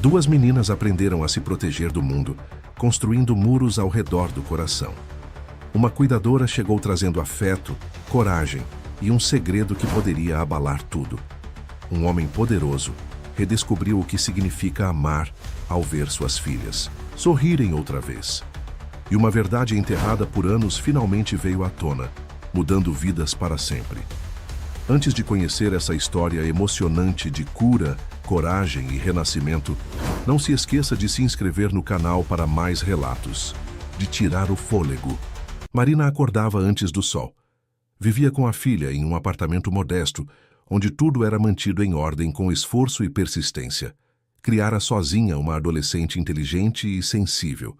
Duas meninas aprenderam a se proteger do mundo, construindo muros ao redor do coração. Uma cuidadora chegou trazendo afeto, coragem e um segredo que poderia abalar tudo. Um homem poderoso redescobriu o que significa amar ao ver suas filhas sorrirem outra vez. E uma verdade enterrada por anos finalmente veio à tona, mudando vidas para sempre. Antes de conhecer essa história emocionante de cura, coragem e renascimento, não se esqueça de se inscrever no canal para mais relatos. De tirar o fôlego. Marina acordava antes do sol. Vivia com a filha em um apartamento modesto, onde tudo era mantido em ordem com esforço e persistência. Criara sozinha uma adolescente inteligente e sensível.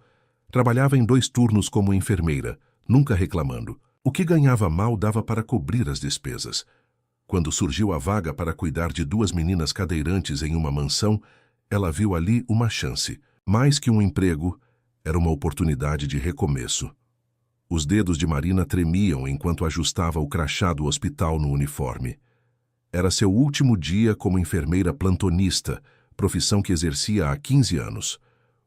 Trabalhava em 2 turnos como enfermeira, nunca reclamando. O que ganhava mal dava para cobrir as despesas. Quando surgiu a vaga para cuidar de 2 meninas cadeirantes em uma mansão, ela viu ali uma chance. Mais que um emprego, era uma oportunidade de recomeço. Os dedos de Marina tremiam enquanto ajustava o crachá do hospital no uniforme. Era seu último dia como enfermeira plantonista, profissão que exercia há 15 anos.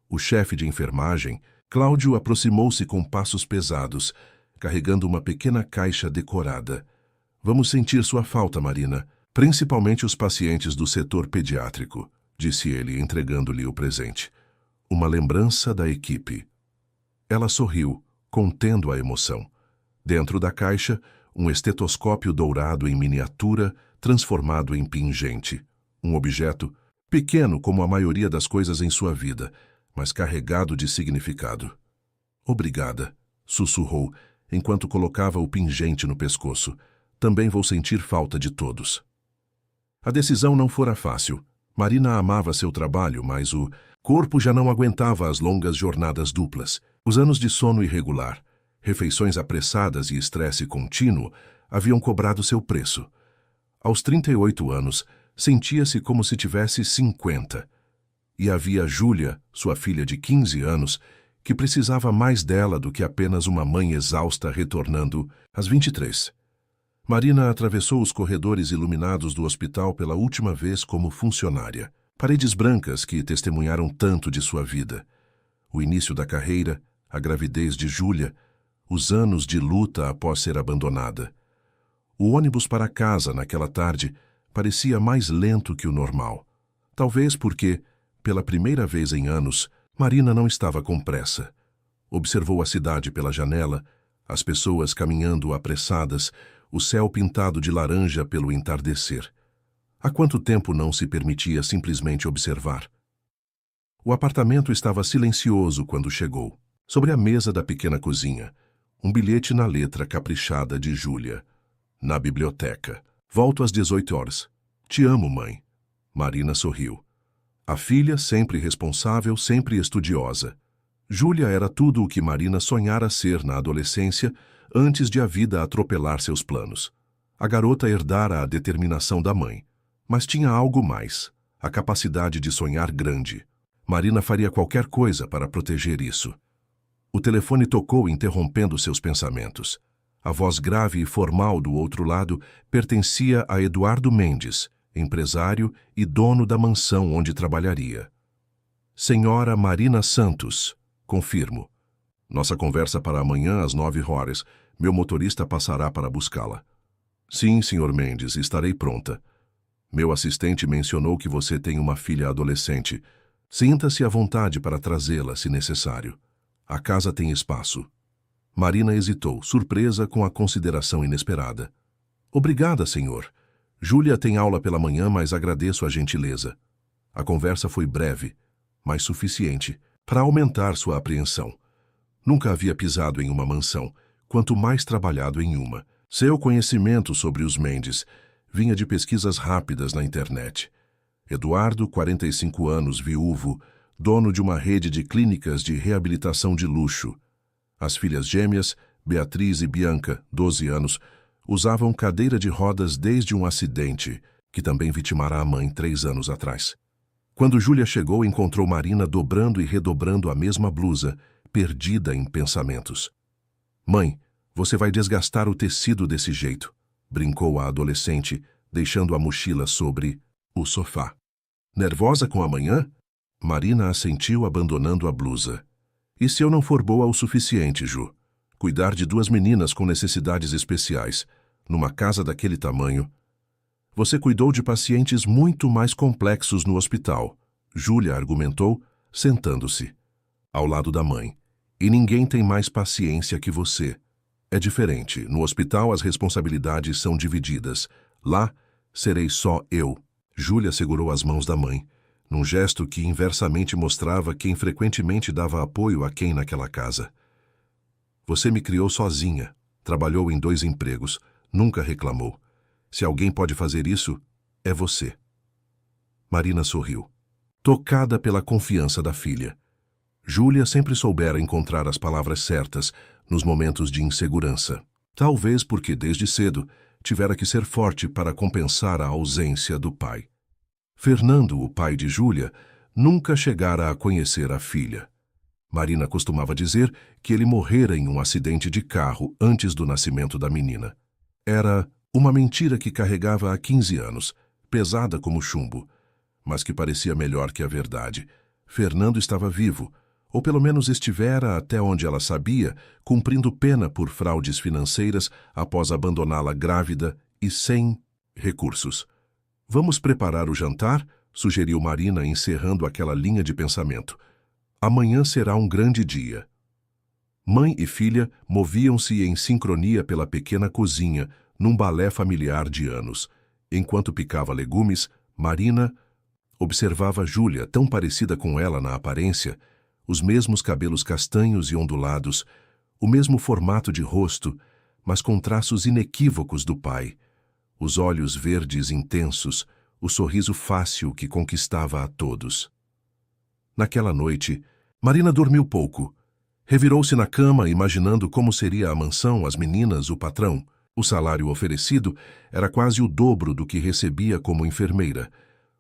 O chefe de enfermagem, Cláudio, aproximou-se com passos pesados, carregando uma pequena caixa decorada. "Vamos sentir sua falta, Marina, principalmente os pacientes do setor pediátrico", disse ele, entregando-lhe o presente. Uma lembrança da equipe. Ela sorriu, contendo a emoção. Dentro da caixa, um estetoscópio dourado em miniatura, transformado em pingente. Um objeto pequeno como a maioria das coisas em sua vida, mas carregado de significado. "Obrigada", sussurrou, enquanto colocava o pingente no pescoço. "Também vou sentir falta de todos." A decisão não fora fácil. Marina amava seu trabalho, mas o corpo já não aguentava as longas jornadas duplas. Os anos de sono irregular, refeições apressadas e estresse contínuo haviam cobrado seu preço. Aos 38 anos, sentia-se como se tivesse 50. E havia Júlia, sua filha de 15 anos, que precisava mais dela do que apenas uma mãe exausta retornando às 23. Marina atravessou os corredores iluminados do hospital pela última vez como funcionária. Paredes brancas que testemunharam tanto de sua vida. O início da carreira, a gravidez de Júlia, os anos de luta após ser abandonada. O ônibus para casa naquela tarde parecia mais lento que o normal. Talvez porque, pela primeira vez em anos, Marina não estava com pressa. Observou a cidade pela janela, as pessoas caminhando apressadas, o céu pintado de laranja pelo entardecer. Há quanto tempo não se permitia simplesmente observar? O apartamento estava silencioso quando chegou. Sobre a mesa da pequena cozinha, um bilhete na letra caprichada de Júlia. "Na biblioteca. Volto às 18 horas. Te amo, mãe." Marina sorriu. A filha, sempre responsável, sempre estudiosa. Júlia era tudo o que Marina sonhara ser na adolescência, antes de a vida atropelar seus planos. A garota herdara a determinação da mãe, mas tinha algo mais, a capacidade de sonhar grande. Marina faria qualquer coisa para proteger isso. O telefone tocou, interrompendo seus pensamentos. A voz grave e formal do outro lado pertencia a Eduardo Mendes, empresário e dono da mansão onde trabalharia. "Senhora Marina Santos, confirmo. Nossa conversa para amanhã às 9 horas. Meu motorista passará para buscá-la." "Sim, Sr. Mendes, estarei pronta. Meu assistente mencionou que você tem uma filha adolescente. Sinta-se à vontade para trazê-la, se necessário. A casa tem espaço." Marina hesitou, surpresa com a consideração inesperada. "Obrigada, senhor. Júlia tem aula pela manhã, mas agradeço a gentileza." A conversa foi breve, mas suficiente para aumentar sua apreensão. Nunca havia pisado em uma mansão, quanto mais trabalhado em uma. Seu conhecimento sobre os Mendes vinha de pesquisas rápidas na internet. Eduardo, 45 anos, viúvo, dono de uma rede de clínicas de reabilitação de luxo. As filhas gêmeas, Beatriz e Bianca, 12 anos, usavam cadeira de rodas desde um acidente, que também vitimara a mãe 3 anos atrás. Quando Júlia chegou, encontrou Marina dobrando e redobrando a mesma blusa, perdida em pensamentos. "Mãe, você vai desgastar o tecido desse jeito", brincou a adolescente, deixando a mochila sobre o sofá. "Nervosa com amanhã?" Marina assentiu, abandonando a blusa. E se eu não for boa o suficiente, Ju? Cuidar de 2 meninas com necessidades especiais, numa casa daquele tamanho. Você cuidou de pacientes muito mais complexos no hospital, Júlia argumentou, sentando-se ao lado da mãe. E ninguém tem mais paciência que você. É diferente. No hospital as responsabilidades são divididas. Lá, serei só eu. Júlia segurou as mãos da mãe, num gesto que inversamente mostrava quem frequentemente dava apoio a quem naquela casa. Você me criou sozinha, trabalhou em 2 empregos, nunca reclamou. Se alguém pode fazer isso, é você. Marina sorriu, tocada pela confiança da filha. Júlia sempre soubera encontrar as palavras certas nos momentos de insegurança. Talvez porque, desde cedo, tivera que ser forte para compensar a ausência do pai. Fernando, o pai de Júlia, nunca chegara a conhecer a filha. Marina costumava dizer que ele morrera em um acidente de carro antes do nascimento da menina. Era uma mentira que carregava há 15 anos, pesada como chumbo, mas que parecia melhor que a verdade. Fernando estava vivo, ou pelo menos estivera, até onde ela sabia, cumprindo pena por fraudes financeiras após abandoná-la grávida e sem recursos. Vamos preparar o jantar? Sugeriu Marina, encerrando aquela linha de pensamento. Amanhã será um grande dia. Mãe e filha moviam-se em sincronia pela pequena cozinha, num balé familiar de anos. Enquanto picava legumes, Marina observava Júlia, tão parecida com ela na aparência, os mesmos cabelos castanhos e ondulados, o mesmo formato de rosto, mas com traços inequívocos do pai, os olhos verdes intensos, o sorriso fácil que conquistava a todos. Naquela noite, Marina dormiu pouco. Revirou-se na cama, imaginando como seria a mansão, as meninas, o patrão. O salário oferecido era quase o dobro do que recebia como enfermeira,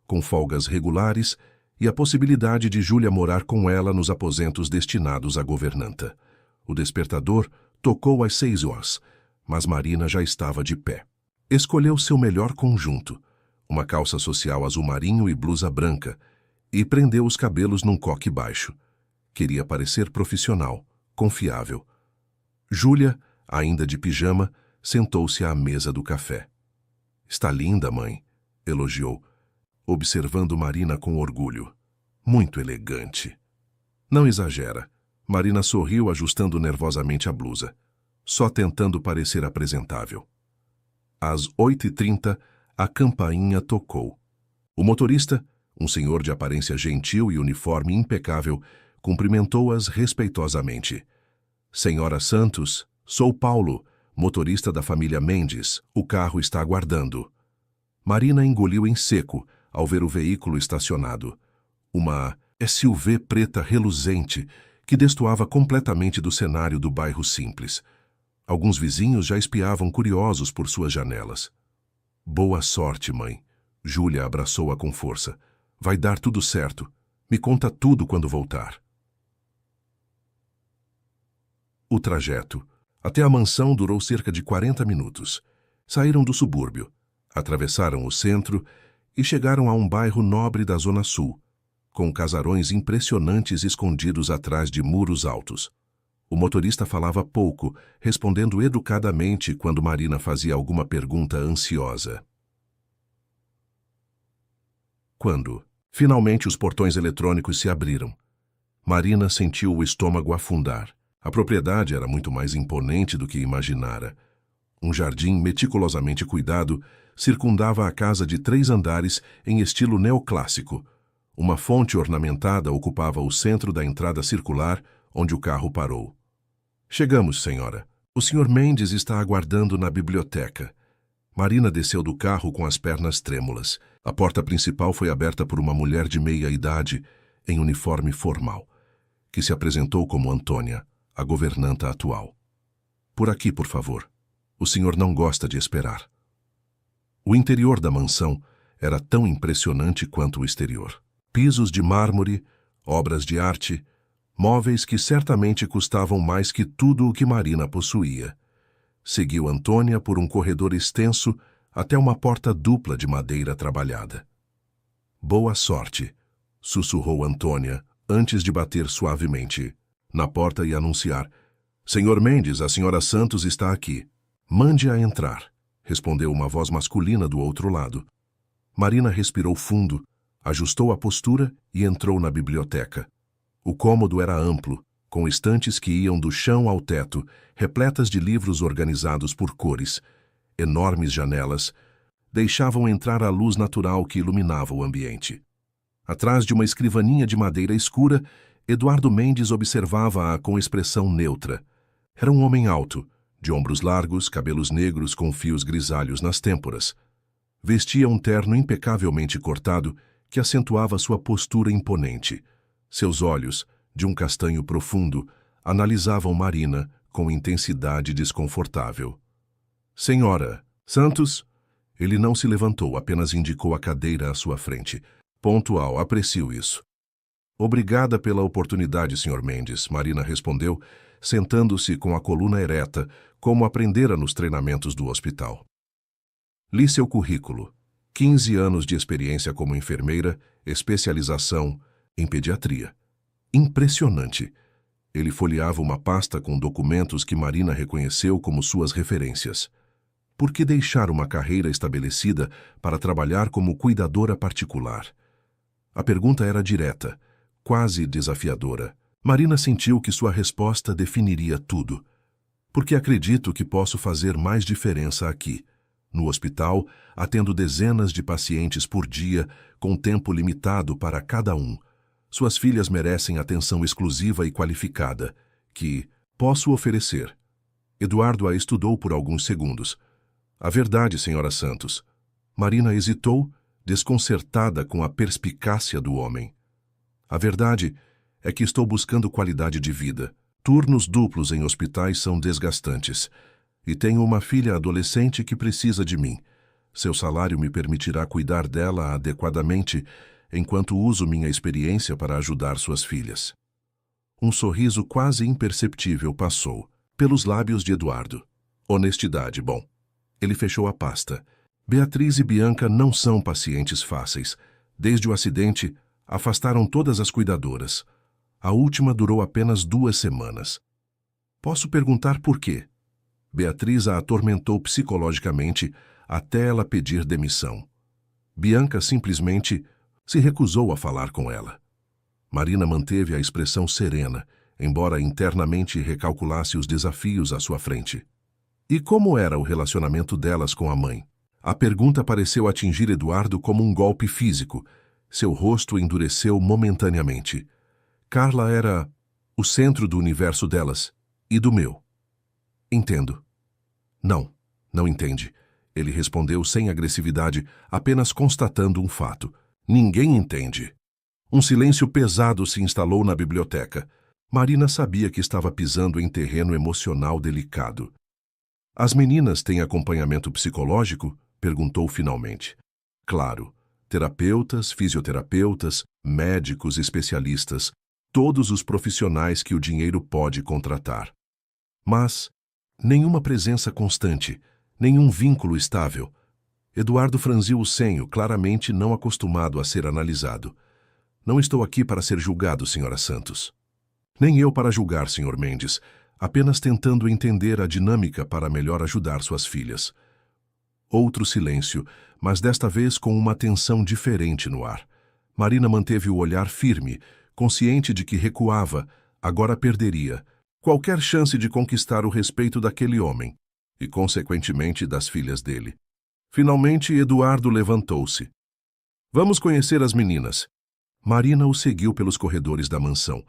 com folgas regulares e a possibilidade de Júlia morar com ela nos aposentos destinados à governanta. O despertador tocou às 6 horas, mas Marina já estava de pé. Escolheu seu melhor conjunto, uma calça social azul marinho e blusa branca, e prendeu os cabelos num coque baixo. Queria parecer profissional, confiável. Júlia, ainda de pijama, sentou-se à mesa do café. Está linda, mãe, elogiou, observando Marina com orgulho. Muito elegante. Não exagera. Marina sorriu, ajustando nervosamente a blusa, só tentando parecer apresentável. Às 8h30, a campainha tocou. O motorista, um senhor de aparência gentil e uniforme impecável, cumprimentou-as respeitosamente. Senhora Santos, sou Paulo, motorista da família Mendes. O carro está aguardando. Marina engoliu em seco ao ver o veículo estacionado. Uma SUV preta reluzente que destoava completamente do cenário do bairro simples. Alguns vizinhos já espiavam curiosos por suas janelas. Boa sorte, mãe. Júlia abraçou-a com força. Vai dar tudo certo. Me conta tudo quando voltar. O trajeto até a mansão durou cerca de 40 minutos. Saíram do subúrbio, atravessaram o centro e chegaram a um bairro nobre da Zona Sul, com casarões impressionantes escondidos atrás de muros altos. O motorista falava pouco, respondendo educadamente quando Marina fazia alguma pergunta ansiosa. Quando, finalmente, os portões eletrônicos se abriram, Marina sentiu o estômago afundar. A propriedade era muito mais imponente do que imaginara. Um jardim meticulosamente cuidado circundava a casa de 3 andares em estilo neoclássico. Uma fonte ornamentada ocupava o centro da entrada circular, onde o carro parou. Chegamos, senhora. O Sr. Mendes está aguardando na biblioteca. Marina desceu do carro com as pernas trêmulas. A porta principal foi aberta por uma mulher de meia idade, em uniforme formal, que se apresentou como Antônia, a governanta atual. Por aqui, por favor. O senhor não gosta de esperar. O interior da mansão era tão impressionante quanto o exterior. Pisos de mármore, obras de arte, móveis que certamente custavam mais que tudo o que Marina possuía. Seguiu Antônia por um corredor extenso até uma porta dupla de madeira trabalhada. Boa sorte, sussurrou Antônia, antes de bater suavemente na porta e anunciar: Senhor Mendes, a senhora Santos está aqui. Mande-a entrar, respondeu uma voz masculina do outro lado. Marina respirou fundo, ajustou a postura e entrou na biblioteca. O cômodo era amplo, com estantes que iam do chão ao teto, repletas de livros organizados por cores. Enormes janelas deixavam entrar a luz natural que iluminava o ambiente. Atrás de uma escrivaninha de madeira escura, Eduardo Mendes observava-a com expressão neutra. Era um homem alto, de ombros largos, cabelos negros com fios grisalhos nas têmporas. Vestia um terno impecavelmente cortado que acentuava sua postura imponente. Seus olhos, de um castanho profundo, analisavam Marina com intensidade desconfortável. Senhora Santos? Ele não se levantou, apenas indicou a cadeira à sua frente. Pontual, aprecio isso. Obrigada pela oportunidade, Sr. Mendes, Marina respondeu, sentando-se com a coluna ereta, como aprendera nos treinamentos do hospital. Li seu currículo. 15 anos de experiência como enfermeira, especialização em pediatria. Impressionante. Ele folheava uma pasta com documentos que Marina reconheceu como suas referências. Por que deixar uma carreira estabelecida para trabalhar como cuidadora particular? A pergunta era direta, quase desafiadora. Marina sentiu que sua resposta definiria tudo. Porque acredito que posso fazer mais diferença aqui. No hospital, atendo dezenas de pacientes por dia, com tempo limitado para cada um. Suas filhas merecem atenção exclusiva e qualificada, que posso oferecer. Eduardo a estudou por alguns segundos. A verdade, senhora Santos. Marina hesitou, desconcertada com a perspicácia do homem. A verdade é que estou buscando qualidade de vida. Turnos duplos em hospitais são desgastantes. E tenho uma filha adolescente que precisa de mim. Seu salário me permitirá cuidar dela adequadamente, enquanto uso minha experiência para ajudar suas filhas. Um sorriso quase imperceptível passou pelos lábios de Eduardo. Honestidade, bom. Ele fechou a pasta. Beatriz e Bianca não são pacientes fáceis. Desde o acidente, afastaram todas as cuidadoras. A última durou apenas 2 semanas. Posso perguntar por quê? Beatriz a atormentou psicologicamente até ela pedir demissão. Bianca simplesmente se recusou a falar com ela. Marina manteve a expressão serena, embora internamente recalculasse os desafios à sua frente. E como era o relacionamento delas com a mãe? A pergunta pareceu atingir Eduardo como um golpe físico. Seu rosto endureceu momentaneamente. Carla era o centro do universo delas e do meu. Entendo. Não entende. Ele respondeu sem agressividade, apenas constatando um fato. Ninguém entende. Um silêncio pesado se instalou na biblioteca. Marina sabia que estava pisando em terreno emocional delicado. As meninas têm acompanhamento psicológico? Perguntou finalmente. Claro. Terapeutas, fisioterapeutas, médicos, especialistas, todos os profissionais que o dinheiro pode contratar. Mas nenhuma presença constante, nenhum vínculo estável. Eduardo franziu o senho, claramente não acostumado a ser analisado. Não estou aqui para ser julgado, senhora Santos. Nem eu para julgar, senhor Mendes, apenas tentando entender a dinâmica para melhor ajudar suas filhas. Outro silêncio, mas desta vez com uma tensão diferente no ar. Marina manteve o olhar firme, consciente de que recuava, agora perderia qualquer chance de conquistar o respeito daquele homem e, consequentemente, das filhas dele. Finalmente, Eduardo levantou-se. Vamos conhecer as meninas. Marina o seguiu pelos corredores da mansão,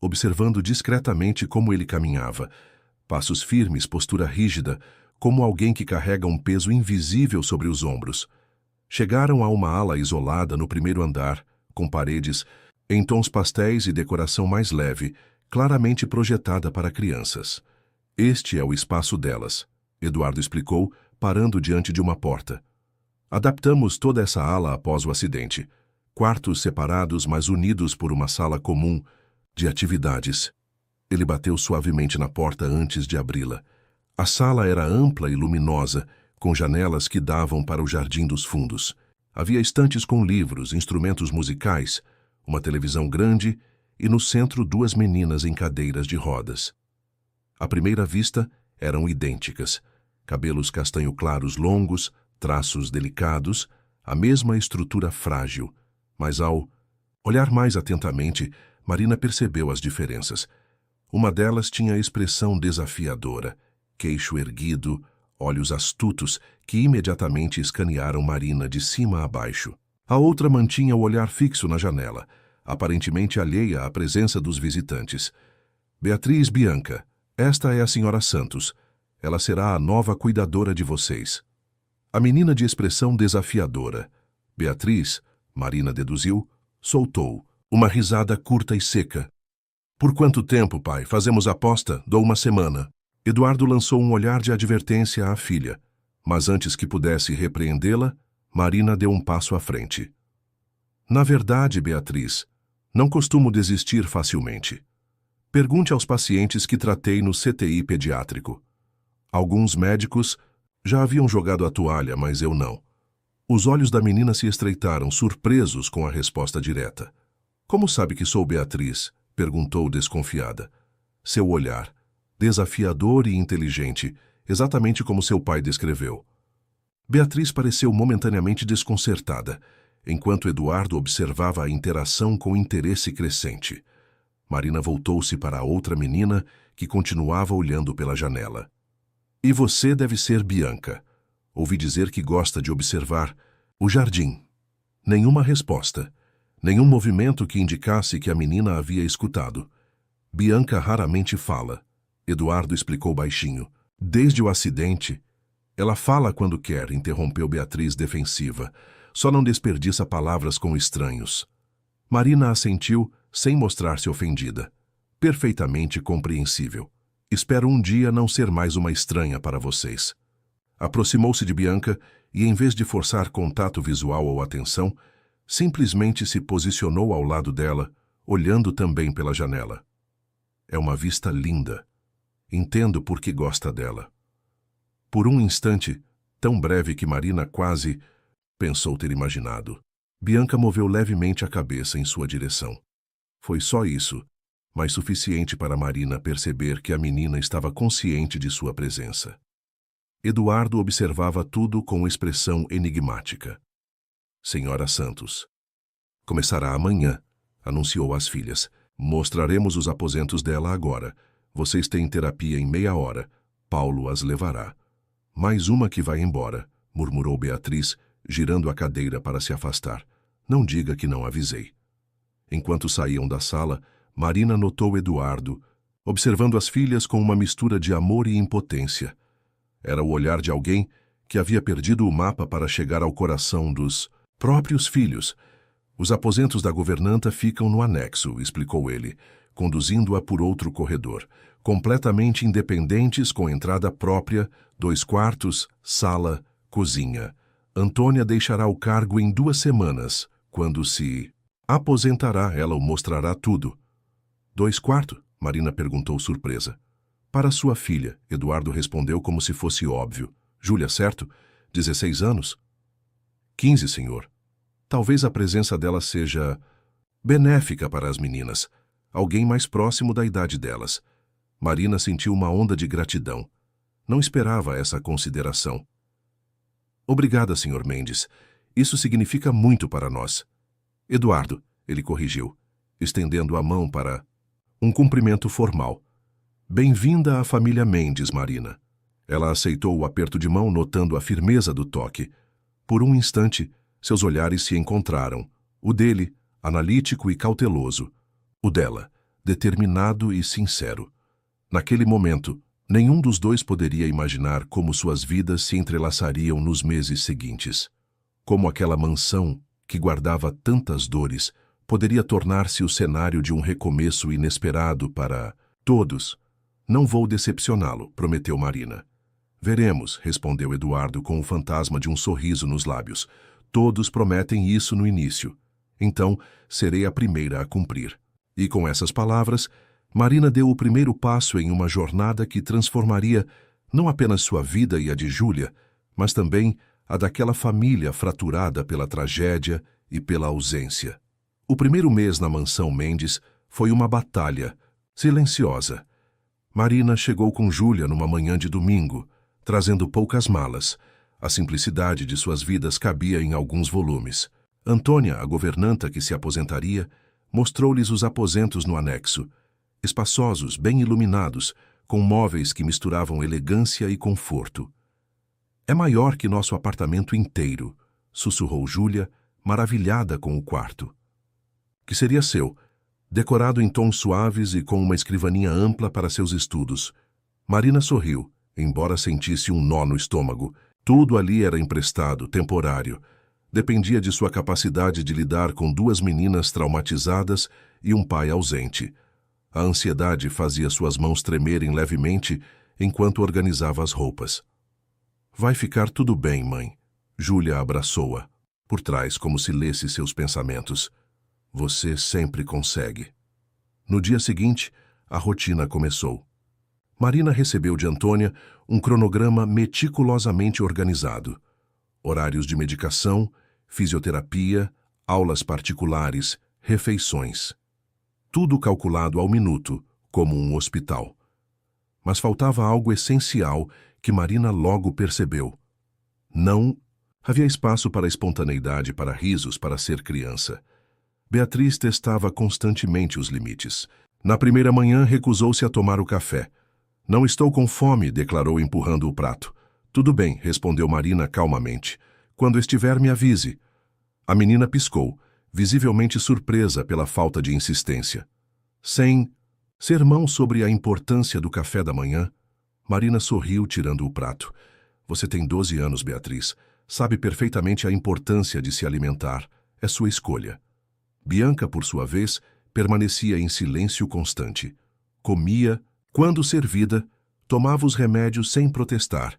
observando discretamente como ele caminhava. Passos firmes, postura rígida, como alguém que carrega um peso invisível sobre os ombros. Chegaram a uma ala isolada no primeiro andar, com paredes em tons pastéis e decoração mais leve, claramente projetada para crianças. Este é o espaço delas, Eduardo explicou, parando diante de uma porta. Adaptamos toda essa ala após o acidente. Quartos separados, mas unidos por uma sala comum de atividades. Ele bateu suavemente na porta antes de abri-la. A sala era ampla e luminosa, com janelas que davam para o jardim dos fundos. Havia estantes com livros, instrumentos musicais, uma televisão grande e no centro 2 meninas em cadeiras de rodas. À primeira vista, eram idênticas. Cabelos castanho claros longos, traços delicados, a mesma estrutura frágil. Mas ao olhar mais atentamente, Marina percebeu as diferenças. Uma delas tinha expressão desafiadora, queixo erguido, olhos astutos que imediatamente escanearam Marina de cima a baixo. A outra mantinha o olhar fixo na janela, aparentemente alheia à presença dos visitantes. Beatriz Bianca, esta é a senhora Santos. Ela será a nova cuidadora de vocês. A menina de expressão desafiadora, Beatriz, Marina deduziu, soltou uma risada curta e seca. Por quanto tempo, pai? Fazemos aposta? Dou 1 semana. Eduardo lançou um olhar de advertência à filha, mas antes que pudesse repreendê-la, Marina deu um passo à frente. Na verdade, Beatriz, não costumo desistir facilmente. Pergunte aos pacientes que tratei no CTI pediátrico. Alguns médicos já haviam jogado a toalha, mas eu não. Os olhos da menina se estreitaram, surpresos com a resposta direta. Como sabe que sou Beatriz? Perguntou desconfiada. Seu olhar, desafiador e inteligente, exatamente como seu pai descreveu. Beatriz pareceu momentaneamente desconcertada, enquanto Eduardo observava a interação com interesse crescente. Marina voltou-se para a outra menina, que continuava olhando pela janela. E você deve ser Bianca. Ouvi dizer que gosta de observar o jardim. Nenhuma resposta. Nenhum movimento que indicasse que a menina havia escutado. Bianca raramente fala. Eduardo explicou baixinho. Desde o acidente... Ela fala quando quer, interrompeu Beatriz defensiva. Só não desperdiça palavras com estranhos. Marina assentiu, sem mostrar-se ofendida. Perfeitamente compreensível. Espero um dia não ser mais uma estranha para vocês. Aproximou-se de Bianca e, em vez de forçar contato visual ou atenção, simplesmente se posicionou ao lado dela, olhando também pela janela. É uma vista linda. Entendo por que gosta dela. Por um instante, tão breve que Marina quase pensou ter imaginado, Bianca moveu levemente a cabeça em sua direção. Foi só isso, mas suficiente para Marina perceber que a menina estava consciente de sua presença. Eduardo observava tudo com expressão enigmática. Senhora Santos. Começará amanhã, anunciou às filhas. Mostraremos os aposentos dela agora. Vocês têm terapia em meia hora. Paulo as levará. Mais uma que vai embora, murmurou Beatriz, girando a cadeira para se afastar. Não diga que não avisei. Enquanto saíam da sala, Marina notou Eduardo, observando as filhas com uma mistura de amor e impotência. Era o olhar de alguém que havia perdido o mapa para chegar ao coração dos próprios filhos. Os aposentos da governanta ficam no anexo, explicou ele, conduzindo-a por outro corredor, completamente independentes com entrada própria, 2 quartos, sala, cozinha. Antônia deixará o cargo em 2 semanas, quando se aposentará, ela o mostrará tudo. 2 quartos? Marina perguntou surpresa. Para sua filha, Eduardo respondeu como se fosse óbvio. Júlia, certo? 16 anos? 15, senhor. Talvez a presença dela seja benéfica para as meninas, alguém mais próximo da idade delas. Marina sentiu uma onda de gratidão. Não esperava essa consideração. Obrigada, Sr. Mendes. Isso significa muito para nós. Eduardo, ele corrigiu, estendendo a mão para um cumprimento formal. Bem-vinda à família Mendes, Marina. Ela aceitou o aperto de mão, notando a firmeza do toque. Por um instante, seus olhares se encontraram. O dele, analítico e cauteloso. O dela, determinado e sincero. Naquele momento, nenhum dos dois poderia imaginar como suas vidas se entrelaçariam nos meses seguintes. Como aquela mansão, que guardava tantas dores, poderia tornar-se o cenário de um recomeço inesperado para todos. Não vou decepcioná-lo, prometeu Marina. Veremos, respondeu Eduardo com o fantasma de um sorriso nos lábios. Todos prometem isso no início. Então, serei a primeira a cumprir. E com essas palavras, Marina deu o primeiro passo em uma jornada que transformaria não apenas sua vida e a de Júlia, mas também a daquela família fraturada pela tragédia e pela ausência. O primeiro mês na mansão Mendes foi uma batalha, silenciosa. Marina chegou com Júlia numa manhã de domingo, trazendo poucas malas. A simplicidade de suas vidas cabia em alguns volumes. Antônia, a governanta que se aposentaria, mostrou-lhes os aposentos no anexo, espaçosos, bem iluminados, com móveis que misturavam elegância e conforto. É maior que nosso apartamento inteiro, sussurrou Júlia, maravilhada com o quarto. Que seria seu, decorado em tons suaves e com uma escrivaninha ampla para seus estudos. Marina sorriu, embora sentisse um nó no estômago. Tudo ali era emprestado, temporário. Dependia de sua capacidade de lidar com duas meninas traumatizadas e um pai ausente. A ansiedade fazia suas mãos tremerem levemente enquanto organizava as roupas. Vai ficar tudo bem, mãe. Júlia abraçou-a, por trás como se lesse seus pensamentos. Você sempre consegue. No dia seguinte, a rotina começou. Marina recebeu de Antônia um cronograma meticulosamente organizado. Horários de medicação, fisioterapia, aulas particulares, refeições. Tudo calculado ao minuto, como um hospital. Mas faltava algo essencial que Marina logo percebeu. Não havia espaço para espontaneidade, para risos, para ser criança. Beatriz testava constantemente os limites. Na primeira manhã, recusou-se a tomar o café. Não estou com fome, declarou empurrando o prato. Tudo bem, respondeu Marina calmamente. Quando estiver, me avise. A menina piscou, visivelmente surpresa pela falta de insistência. Sem sermão sobre a importância do café da manhã, Marina sorriu tirando o prato. Você tem 12 anos, Beatriz. Sabe perfeitamente a importância de se alimentar. É sua escolha. Bianca, por sua vez, permanecia em silêncio constante. Comia, quando servida, tomava os remédios sem protestar.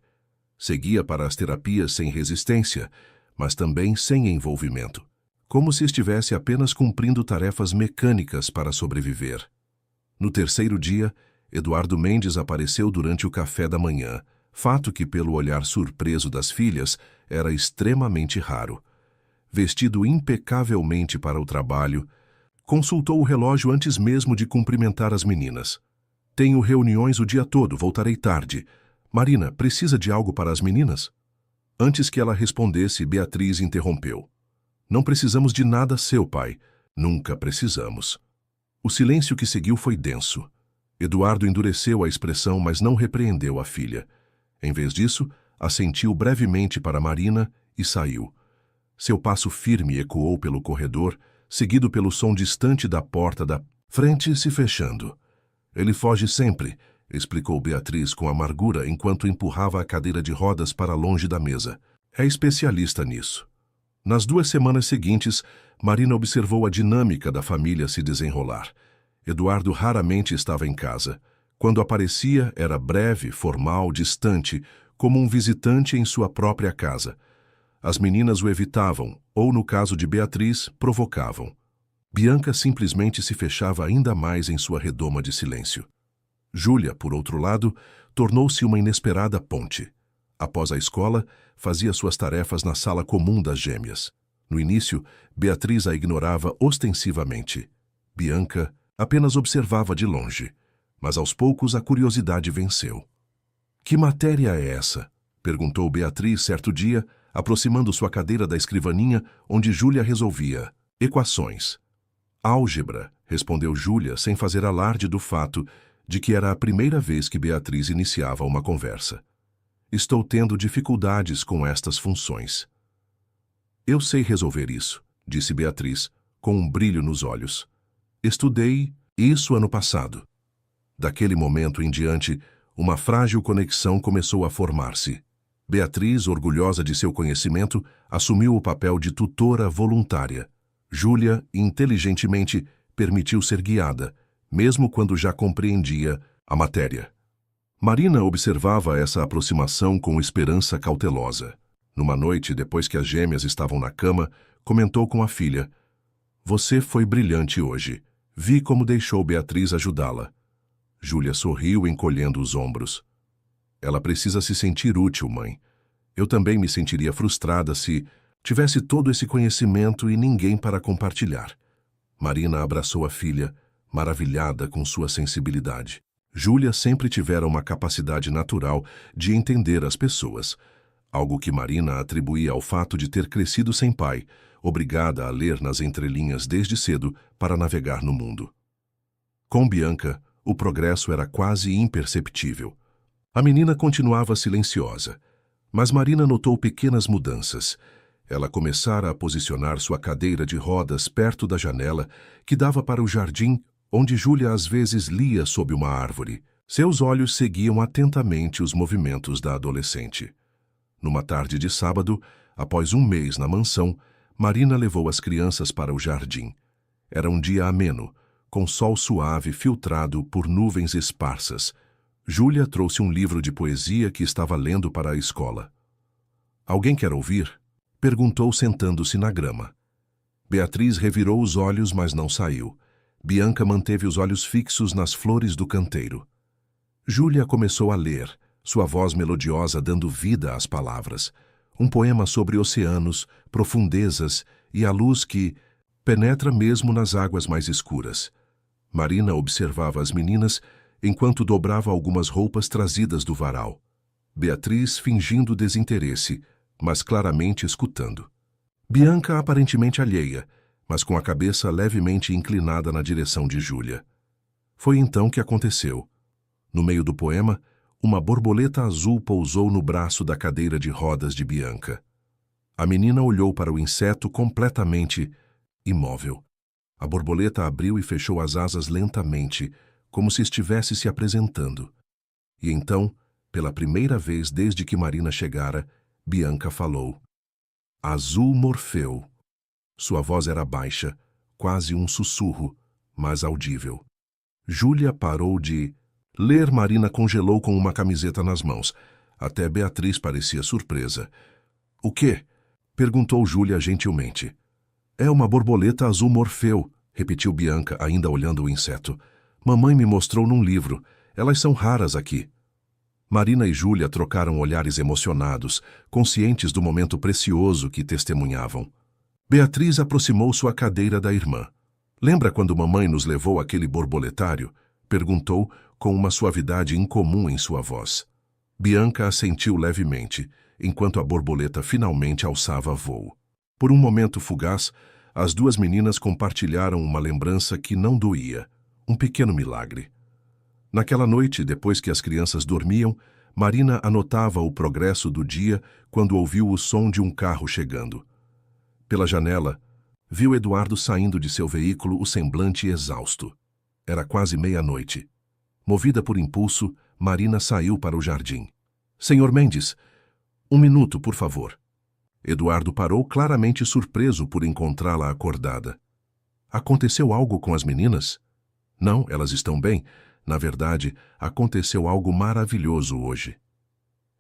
Seguia para as terapias sem resistência, mas também sem envolvimento, como se estivesse apenas cumprindo tarefas mecânicas para sobreviver. No terceiro dia, Eduardo Mendes apareceu durante o café da manhã, fato que, pelo olhar surpreso das filhas, era extremamente raro. Vestido impecavelmente para o trabalho, consultou o relógio antes mesmo de cumprimentar as meninas. Tenho reuniões o dia todo, voltarei tarde. Marina, precisa de algo para as meninas? Antes que ela respondesse, Beatriz interrompeu. Não precisamos de nada seu, pai. Nunca precisamos. O silêncio que seguiu foi denso. Eduardo endureceu a expressão, mas não repreendeu a filha. Em vez disso, assentiu brevemente para Marina e saiu. Seu passo firme ecoou pelo corredor, seguido pelo som distante da porta da frente se fechando. Ele foge sempre, explicou Beatriz com amargura enquanto empurrava a cadeira de rodas para longe da mesa. É especialista nisso. Nas 2 semanas seguintes, Marina observou a dinâmica da família se desenrolar. Eduardo raramente estava em casa. Quando aparecia, era breve, formal, distante, como um visitante em sua própria casa. As meninas o evitavam, ou, no caso de Beatriz, provocavam. Bianca simplesmente se fechava ainda mais em sua redoma de silêncio. Júlia, por outro lado, tornou-se uma inesperada ponte. Após a escola, fazia suas tarefas na sala comum das gêmeas. No início, Beatriz a ignorava ostensivamente. Bianca apenas observava de longe, mas aos poucos a curiosidade venceu. Que matéria é essa? Perguntou Beatriz certo dia, aproximando sua cadeira da escrivaninha onde Júlia resolvia. Equações. Álgebra, respondeu Júlia sem fazer alarde do fato de que era a primeira vez que Beatriz iniciava uma conversa. Estou tendo dificuldades com estas funções. Eu sei resolver isso, disse Beatriz, com um brilho nos olhos. Estudei isso ano passado. Daquele momento em diante, uma frágil conexão começou a formar-se. Beatriz, orgulhosa de seu conhecimento, assumiu o papel de tutora voluntária. Júlia, inteligentemente, permitiu ser guiada, mesmo quando já compreendia a matéria. Marina observava essa aproximação com esperança cautelosa. Numa noite, depois que as gêmeas estavam na cama, comentou com a filha: Você foi brilhante hoje. Vi como deixou Beatriz ajudá-la. Júlia sorriu, encolhendo os ombros. Ela precisa se sentir útil, mãe. Eu também me sentiria frustrada se tivesse todo esse conhecimento e ninguém para compartilhar. Marina abraçou a filha, maravilhada com sua sensibilidade. Júlia sempre tivera uma capacidade natural de entender as pessoas, algo que Marina atribuía ao fato de ter crescido sem pai, obrigada a ler nas entrelinhas desde cedo para navegar no mundo. Com Bianca, o progresso era quase imperceptível. A menina continuava silenciosa, mas Marina notou pequenas mudanças. Ela começara a posicionar sua cadeira de rodas perto da janela que dava para o jardim, onde Júlia às vezes lia sob uma árvore. Seus olhos seguiam atentamente os movimentos da adolescente. Numa tarde de sábado, após um mês na mansão, Marina levou as crianças para o jardim. Era um dia ameno, com sol suave filtrado por nuvens esparsas. Júlia trouxe um livro de poesia que estava lendo para a escola. "Alguém quer ouvir?" perguntou sentando-se na grama. Beatriz revirou os olhos, mas não saiu. Bianca manteve os olhos fixos nas flores do canteiro. Júlia começou a ler, sua voz melodiosa dando vida às palavras. Um poema sobre oceanos, profundezas e a luz que penetra mesmo nas águas mais escuras. Marina observava as meninas enquanto dobrava algumas roupas trazidas do varal. Beatriz fingindo desinteresse, mas claramente escutando. Bianca aparentemente alheia, mas com a cabeça levemente inclinada na direção de Júlia. Foi então que aconteceu. No meio do poema, uma borboleta azul pousou no braço da cadeira de rodas de Bianca. A menina olhou para o inseto completamente imóvel. A borboleta abriu e fechou as asas lentamente, como se estivesse se apresentando. E então, pela primeira vez desde que Marina chegara, Bianca falou. "Azul Morfeu." Sua voz era baixa, quase um sussurro, mas audível. Júlia parou de ler. Marina congelou com uma camiseta nas mãos. Até Beatriz parecia surpresa. "O quê?" perguntou Júlia gentilmente. "É uma borboleta azul Morfeu", repetiu Bianca, ainda olhando o inseto. "Mamãe me mostrou num livro. Elas são raras aqui." Marina e Júlia trocaram olhares emocionados, conscientes do momento precioso que testemunhavam. Beatriz aproximou sua cadeira da irmã. "Lembra quando mamãe nos levou àquele borboletário?" perguntou, com uma suavidade incomum em sua voz. Bianca assentiu levemente, enquanto a borboleta finalmente alçava voo. Por um momento fugaz, as duas meninas compartilharam uma lembrança que não doía, um pequeno milagre. Naquela noite, depois que as crianças dormiam, Marina anotava o progresso do dia quando ouviu o som de um carro chegando. Pela janela, viu Eduardo saindo de seu veículo, o semblante exausto. Era quase meia-noite. Movida por impulso, Marina saiu para o jardim. "Senhor Mendes, um minuto, por favor." Eduardo parou, claramente surpreso por encontrá-la acordada. "Aconteceu algo com as meninas?" "Não, elas estão bem. Na verdade, aconteceu algo maravilhoso hoje."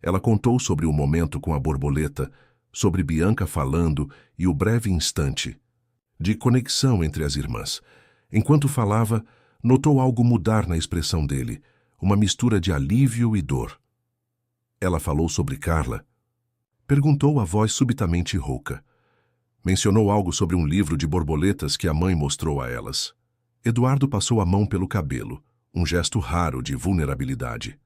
Ela contou sobre o momento com a borboleta, sobre Bianca falando e o breve instante de conexão entre as irmãs. Enquanto falava, notou algo mudar na expressão dele, uma mistura de alívio e dor. "Ela falou sobre Carla?" perguntou a voz subitamente rouca. "Mencionou algo sobre um livro de borboletas que a mãe mostrou a elas." Eduardo passou a mão pelo cabelo, um gesto raro de vulnerabilidade.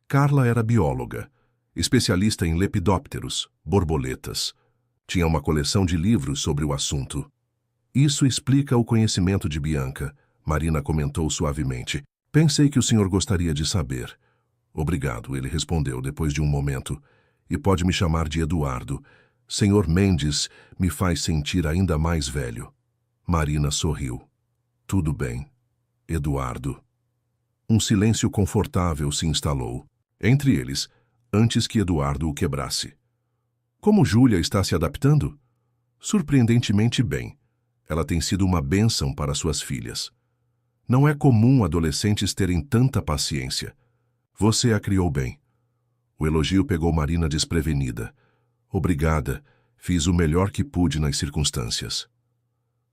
Carla era bióloga, especialista em lepidópteros, borboletas. Tinha uma coleção de livros sobre o assunto. "Isso explica o conhecimento de Bianca", Marina comentou suavemente. "Pensei que o senhor gostaria de saber." "Obrigado", ele respondeu depois de um momento. "E pode me chamar de Eduardo. Senhor Mendes me faz sentir ainda mais velho." Marina sorriu. "Tudo bem, Eduardo." Um silêncio confortável se instalou entre eles, antes que Eduardo o quebrasse. "Como Júlia está se adaptando?" "Surpreendentemente bem. Ela tem sido uma bênção para suas filhas. Não é comum adolescentes terem tanta paciência. Você a criou bem." O elogio pegou Marina desprevenida. "Obrigada, fiz o melhor que pude nas circunstâncias."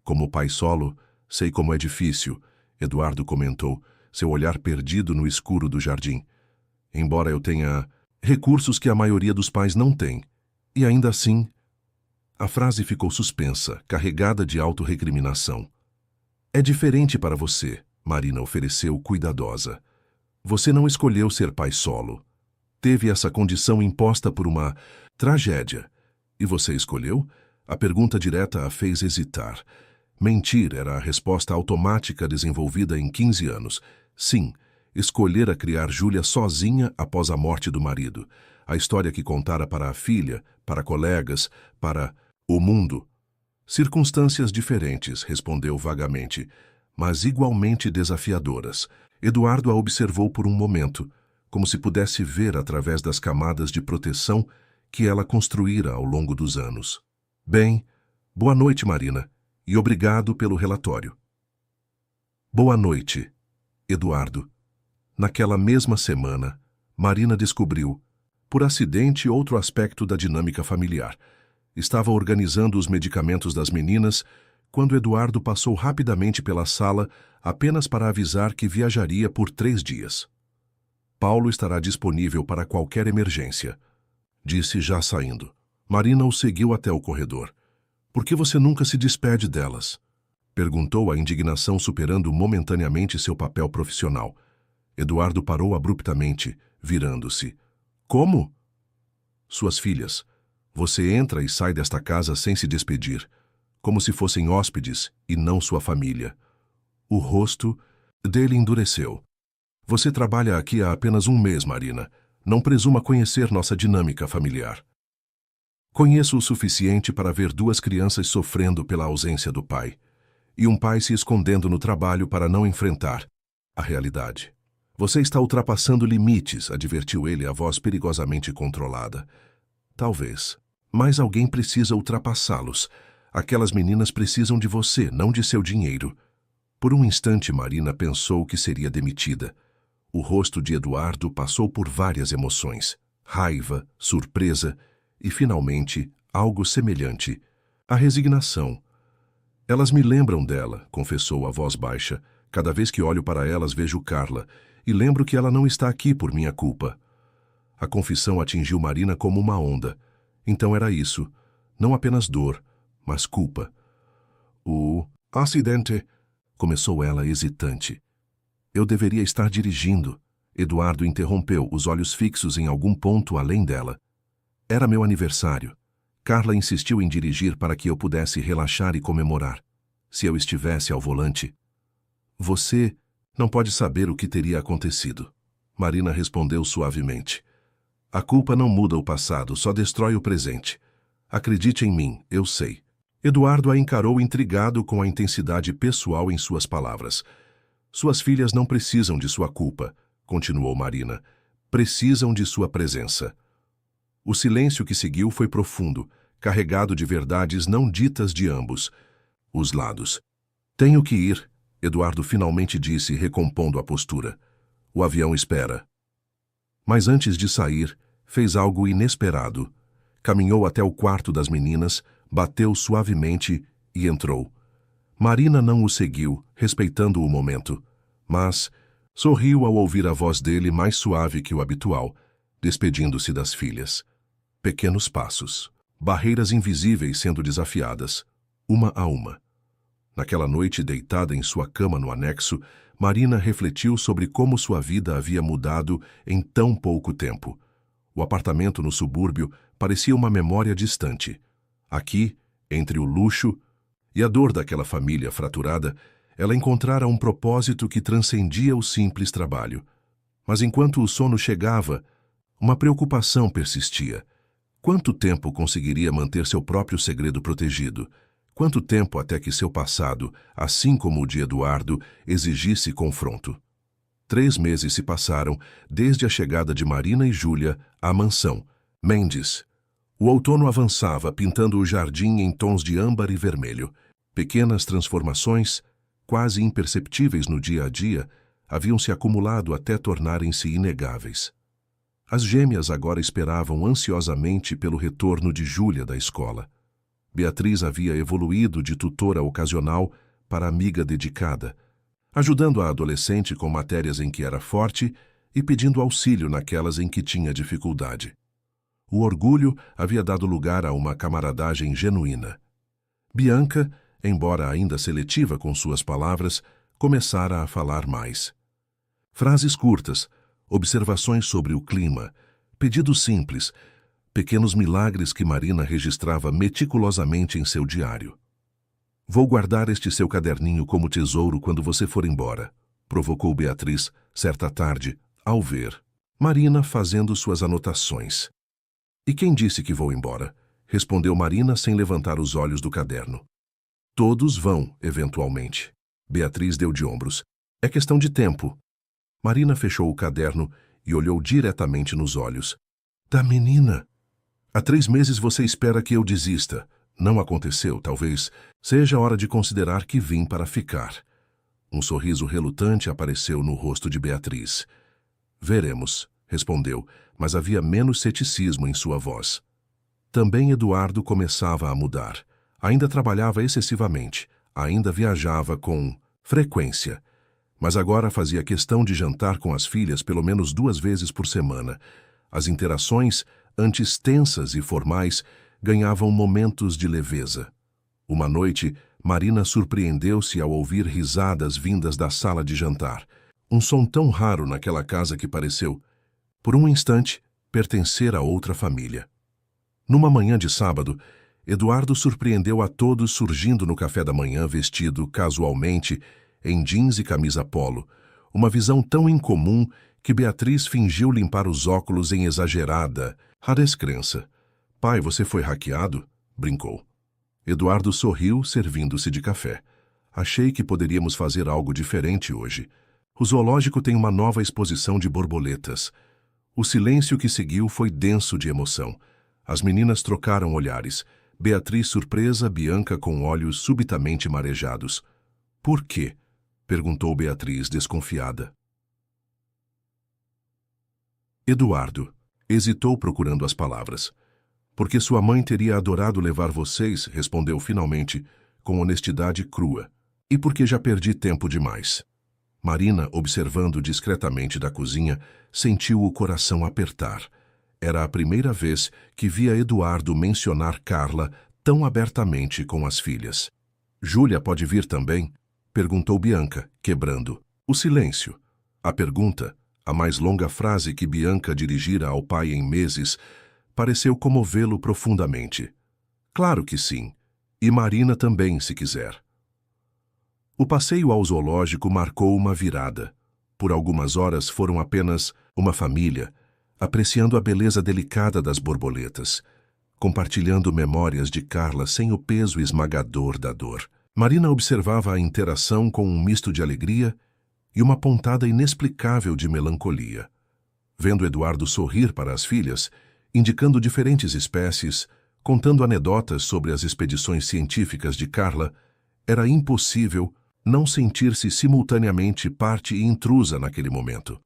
"Como pai solo, sei como é difícil", Eduardo comentou, seu olhar perdido no escuro do jardim. "Embora eu tenha recursos que a maioria dos pais não tem. E ainda assim..." A frase ficou suspensa, carregada de autorrecriminação. É diferente para você, Marina ofereceu cuidadosa. Você não escolheu ser pai solo. Teve essa condição imposta por uma tragédia. E você escolheu? A pergunta direta a fez hesitar. Mentir era a resposta automática desenvolvida em 15 anos. Sim, escolhera criar Júlia sozinha após a morte do marido. A história que contara para a filha, para colegas, para o mundo. Circunstâncias diferentes, respondeu vagamente, mas igualmente desafiadoras. Eduardo a observou por um momento, como se pudesse ver através das camadas de proteção que ela construíra ao longo dos anos. Bem, boa noite, Marina, e obrigado pelo relatório. Boa noite, Eduardo. Naquela mesma semana, Marina descobriu, por acidente, outro aspecto da dinâmica familiar. Estava organizando os medicamentos das meninas quando Eduardo passou rapidamente pela sala apenas para avisar que viajaria por 3 dias. Paulo estará disponível para qualquer emergência, disse já saindo. Marina o seguiu até o corredor. Por que você nunca se despede delas? Perguntou, a indignação superando momentaneamente seu papel profissional. Eduardo parou abruptamente, virando-se. Como? Suas filhas. Você entra e sai desta casa sem se despedir, como se fossem hóspedes e não sua família. O rosto dele endureceu. Você trabalha aqui há apenas 1 mês, Marina. Não presuma conhecer nossa dinâmica familiar. Conheço o suficiente para ver 2 crianças sofrendo pela ausência do pai, e um pai se escondendo no trabalho para não enfrentar a realidade. Você está ultrapassando limites, advertiu ele, a voz perigosamente controlada. Talvez. Mas alguém precisa ultrapassá-los. Aquelas meninas precisam de você, não de seu dinheiro. Por um instante, Marina pensou que seria demitida. O rosto de Eduardo passou por várias emoções. Raiva, surpresa e, finalmente, algo semelhante. A resignação. Elas me lembram dela, confessou a voz baixa. Cada vez que olho para elas vejo Carla, e lembro que ela não está aqui por minha culpa. A confissão atingiu Marina como uma onda. Então era isso. Não apenas dor, mas culpa. O acidente, começou ela hesitante. Eu deveria estar dirigindo. Eduardo interrompeu, os olhos fixos em algum ponto além dela. Era meu aniversário. Carla insistiu em dirigir para que eu pudesse relaxar e comemorar. Se eu estivesse ao volante. Você não pode saber o que teria acontecido. Marina respondeu suavemente. A culpa não muda o passado, só destrói o presente. Acredite em mim, eu sei. Eduardo a encarou intrigado com a intensidade pessoal em suas palavras. Suas filhas não precisam de sua culpa, continuou Marina. Precisam de sua presença. O silêncio que seguiu foi profundo, carregado de verdades não ditas de ambos os lados. Tenho que ir, Eduardo finalmente disse, recompondo a postura. O avião espera. Mas antes de sair, fez algo inesperado. Caminhou até o quarto das meninas, bateu suavemente e entrou. Marina não o seguiu, respeitando o momento, mas sorriu ao ouvir a voz dele mais suave que o habitual, despedindo-se das filhas. Pequenos passos, barreiras invisíveis sendo desafiadas, uma a uma. Naquela noite, deitada em sua cama no anexo, Marina refletiu sobre como sua vida havia mudado em tão pouco tempo. O apartamento no subúrbio parecia uma memória distante. Aqui, entre o luxo e a dor daquela família fraturada, ela encontrara um propósito que transcendia o simples trabalho. Mas enquanto o sono chegava, uma preocupação persistia. Quanto tempo conseguiria manter seu próprio segredo protegido? Quanto tempo até que seu passado, assim como o de Eduardo, exigisse confronto? 3 meses se passaram desde a chegada de Marina e Júlia à mansão Mendes. O outono avançava, pintando o jardim em tons de âmbar e vermelho. Pequenas transformações, quase imperceptíveis no dia a dia, haviam se acumulado até tornarem-se inegáveis. As gêmeas agora esperavam ansiosamente pelo retorno de Júlia da escola. Beatriz havia evoluído de tutora ocasional para amiga dedicada, ajudando a adolescente com matérias em que era forte e pedindo auxílio naquelas em que tinha dificuldade. O orgulho havia dado lugar a uma camaradagem genuína. Bianca embora ainda seletiva com suas palavras, começara a falar mais. Frases curtas, observações sobre o clima, pedidos simples, pequenos milagres que Marina registrava meticulosamente em seu diário. Vou guardar este seu caderninho como tesouro quando você for embora, provocou Beatriz, certa tarde, ao ver Marina fazendo suas anotações. E quem disse que vou embora? Respondeu Marina sem levantar os olhos do caderno. Todos vão, eventualmente. Beatriz deu de ombros. É questão de tempo. Marina fechou o caderno e olhou diretamente nos olhos. Da menina. Há 3 meses você espera que eu desista. Não aconteceu, talvez. Seja hora de considerar que vim para ficar. Um sorriso relutante apareceu no rosto de Beatriz. Veremos, respondeu, mas havia menos ceticismo em sua voz. Também Eduardo começava a mudar. Ainda trabalhava excessivamente, ainda viajava com frequência. Mas agora fazia questão de jantar com as filhas pelo menos 2 vezes por semana. As interações, antes tensas e formais, ganhavam momentos de leveza. Uma noite, Marina surpreendeu-se ao ouvir risadas vindas da sala de jantar. Um som tão raro naquela casa que pareceu, por um instante, pertencer a outra família. Numa manhã de sábado, Eduardo surpreendeu a todos surgindo no café da manhã vestido, casualmente, em jeans e camisa polo, uma visão tão incomum que Beatriz fingiu limpar os óculos em exagerada descrença. Pai, você foi hackeado? Brincou. Eduardo sorriu, servindo-se de café. Achei que poderíamos fazer algo diferente hoje. O zoológico tem uma nova exposição de borboletas. O silêncio que seguiu foi denso de emoção. As meninas trocaram olhares. Beatriz surpresa, Bianca com olhos subitamente marejados. Por quê? Perguntou Beatriz, desconfiada. Eduardo hesitou procurando as palavras. Porque sua mãe teria adorado levar vocês, respondeu finalmente, com honestidade crua. E porque já perdi tempo demais. Marina, observando discretamente da cozinha, sentiu o coração apertar. Era a primeira vez que via Eduardo mencionar Carla tão abertamente com as filhas. Júlia pode vir também? Perguntou Bianca, quebrando o silêncio. A pergunta, a mais longa frase que Bianca dirigira ao pai em meses, pareceu comovê-lo profundamente. Claro que sim. E Marina também, se quiser. O passeio ao zoológico marcou uma virada. Por algumas horas foram apenas uma família, apreciando a beleza delicada das borboletas, compartilhando memórias de Carla sem o peso esmagador da dor. Marina observava a interação com um misto de alegria e uma pontada inexplicável de melancolia. Vendo Eduardo sorrir para as filhas, indicando diferentes espécies, contando anedotas sobre as expedições científicas de Carla, era impossível não sentir-se simultaneamente parte e intrusa naquele momento.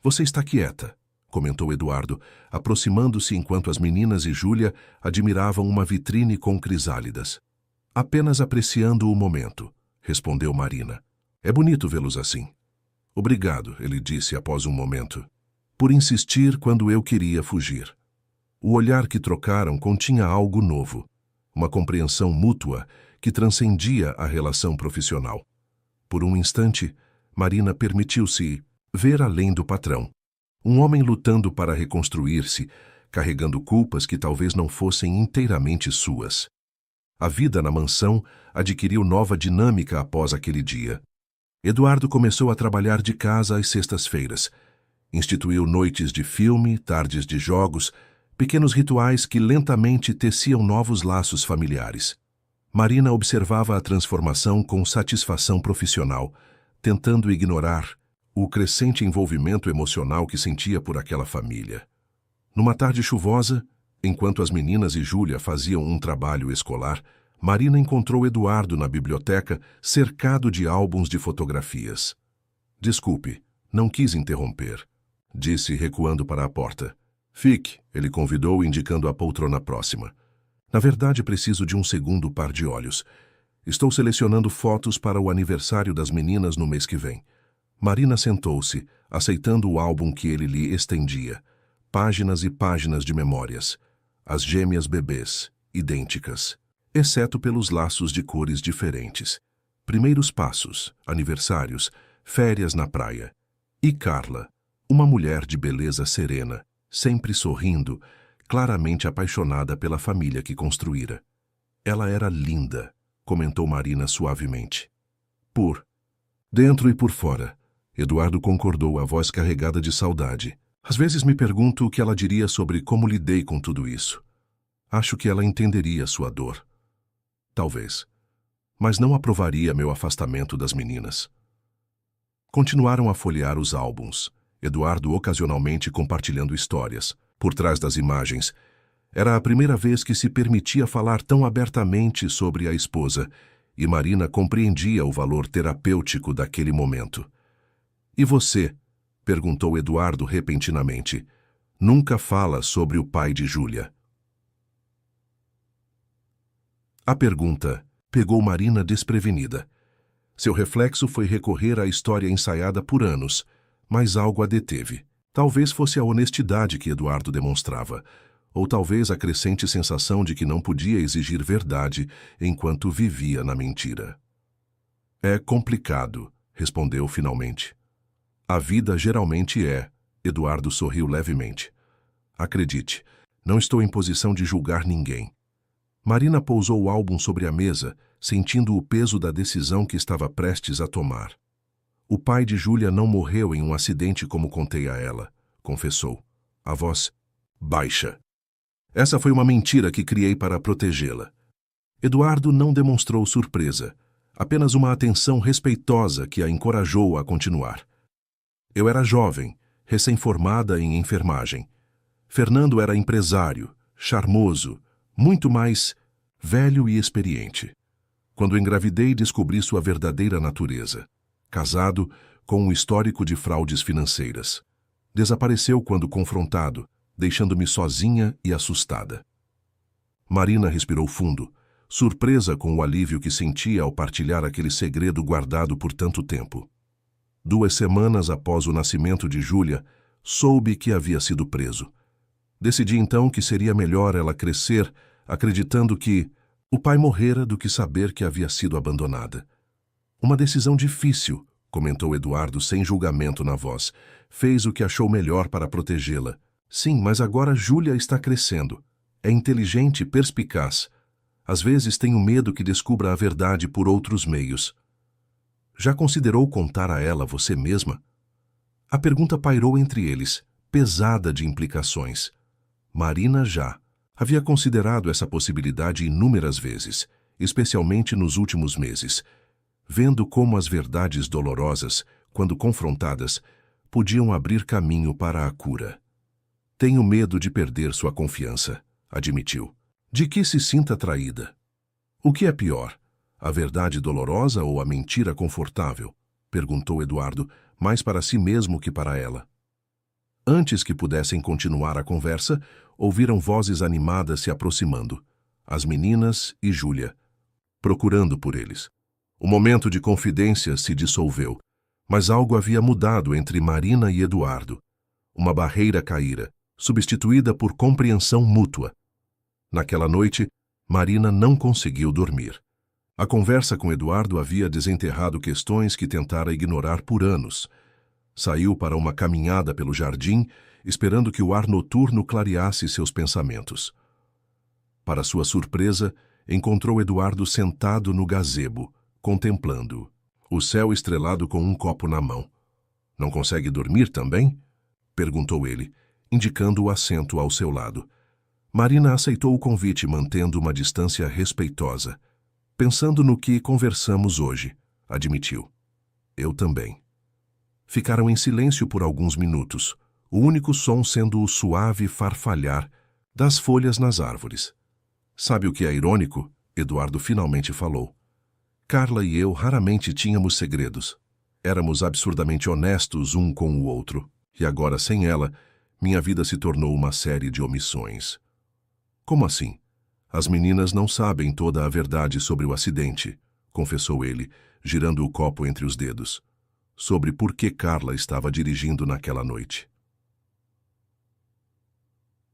Você está quieta, comentou Eduardo, aproximando-se enquanto as meninas e Júlia admiravam uma vitrine com crisálidas. Apenas apreciando o momento, respondeu Marina. É bonito vê-los assim. Obrigado, ele disse após um momento, por insistir quando eu queria fugir. O olhar que trocaram continha algo novo, uma compreensão mútua que transcendia a relação profissional. Por um instante, Marina permitiu-se ver além do patrão. Um homem lutando para reconstruir-se, carregando culpas que talvez não fossem inteiramente suas. A vida na mansão adquiriu nova dinâmica após aquele dia. Eduardo começou a trabalhar de casa às sextas-feiras. Instituiu noites de filme, tardes de jogos, pequenos rituais que lentamente teciam novos laços familiares. Marina observava a transformação com satisfação profissional, tentando ignorar o crescente envolvimento emocional que sentia por aquela família. Numa tarde chuvosa, enquanto as meninas e Júlia faziam um trabalho escolar, Marina encontrou Eduardo na biblioteca, cercado de álbuns de fotografias. Desculpe, não quis interromper, disse recuando para a porta. Fique, ele convidou, indicando a poltrona próxima. Na verdade, preciso de um segundo par de olhos. Estou selecionando fotos para o aniversário das meninas no mês que vem. Marina sentou-se, aceitando o álbum que ele lhe estendia. Páginas e páginas de memórias. As gêmeas bebês, idênticas. exceto pelos laços de cores diferentes. Primeiros passos, aniversários, férias na praia. E Carla, uma mulher de beleza serena, sempre sorrindo, claramente apaixonada pela família que construíra. Ela era linda, comentou Marina suavemente. Por dentro e por fora, Eduardo concordou, a voz carregada de saudade. Às vezes me pergunto o que ela diria sobre como lidei com tudo isso. Acho que ela entenderia sua dor. Talvez. Mas não aprovaria meu afastamento das meninas. Continuaram a folhear os álbuns, Eduardo ocasionalmente compartilhando histórias. Por trás das imagens, era a primeira vez que se permitia falar tão abertamente sobre a esposa, e Marina compreendia o valor terapêutico daquele momento. E você? Perguntou Eduardo repentinamente. Nunca fala sobre o pai de Júlia. A pergunta pegou Marina desprevenida. Seu reflexo foi recorrer à história ensaiada por anos, mas algo a deteve. Talvez fosse a honestidade que Eduardo demonstrava, ou talvez a crescente sensação de que não podia exigir verdade enquanto vivia na mentira. É complicado, respondeu finalmente. A vida geralmente é. Eduardo sorriu levemente. Acredite, não estou em posição de julgar ninguém. Marina pousou o álbum sobre a mesa, sentindo o peso da decisão que estava prestes a tomar. O pai de Júlia não morreu em um acidente como contei a ela, confessou, a voz baixa. Essa foi uma mentira que criei para protegê-la. Eduardo não demonstrou surpresa, apenas uma atenção respeitosa que a encorajou a continuar. Eu era jovem, recém-formada em enfermagem. Fernando era empresário, charmoso, muito mais velho e experiente. Quando engravidei, descobri sua verdadeira natureza. Casado, com um histórico de fraudes financeiras. Desapareceu quando confrontado, deixando-me sozinha e assustada. Marina respirou fundo, surpresa com o alívio que sentia ao partilhar aquele segredo guardado por tanto tempo. 2 semanas após o nascimento de Júlia, soube que havia sido preso. Decidi então que seria melhor ela crescer, acreditando que o pai morrera do que saber que havia sido abandonada. Uma decisão difícil, comentou Eduardo sem julgamento na voz. Fez o que achou melhor para protegê-la. Sim, mas agora Júlia está crescendo. É inteligente e perspicaz. Às vezes tenho medo que descubra a verdade por outros meios. Já considerou contar a ela você mesma? A pergunta pairou entre eles, pesada de implicações. Marina já havia considerado essa possibilidade inúmeras vezes, especialmente nos últimos meses, vendo como as verdades dolorosas, quando confrontadas, podiam abrir caminho para a cura. Tenho medo de perder sua confiança, admitiu. De que se sinta traída. O que é pior? A verdade dolorosa ou a mentira confortável? Perguntou Eduardo, mais para si mesmo que para ela. Antes que pudessem continuar a conversa, ouviram vozes animadas se aproximando. As meninas e Júlia, procurando por eles. O momento de confidência se dissolveu, mas algo havia mudado entre Marina e Eduardo. Uma barreira caíra, substituída por compreensão mútua. Naquela noite, Marina não conseguiu dormir. A conversa com Eduardo havia desenterrado questões que tentara ignorar por anos. Saiu para uma caminhada pelo jardim, esperando que o ar noturno clareasse seus pensamentos. Para sua surpresa, encontrou Eduardo sentado no gazebo, contemplando o céu estrelado com um copo na mão. Não consegue dormir também? Perguntou ele, indicando o assento ao seu lado. Marina aceitou o convite, mantendo uma distância respeitosa. Pensando no que conversamos hoje, admitiu. Eu também. Ficaram em silêncio por alguns minutos, o único som sendo o suave farfalhar das folhas nas árvores. Sabe o que é irônico? Eduardo finalmente falou. Carla e eu raramente tínhamos segredos. Éramos absurdamente honestos um com o outro, e agora, sem ela, minha vida se tornou uma série de omissões. Como assim? As meninas não sabem toda a verdade sobre o acidente, confessou ele, girando o copo entre os dedos. Sobre por que Carla estava dirigindo naquela noite.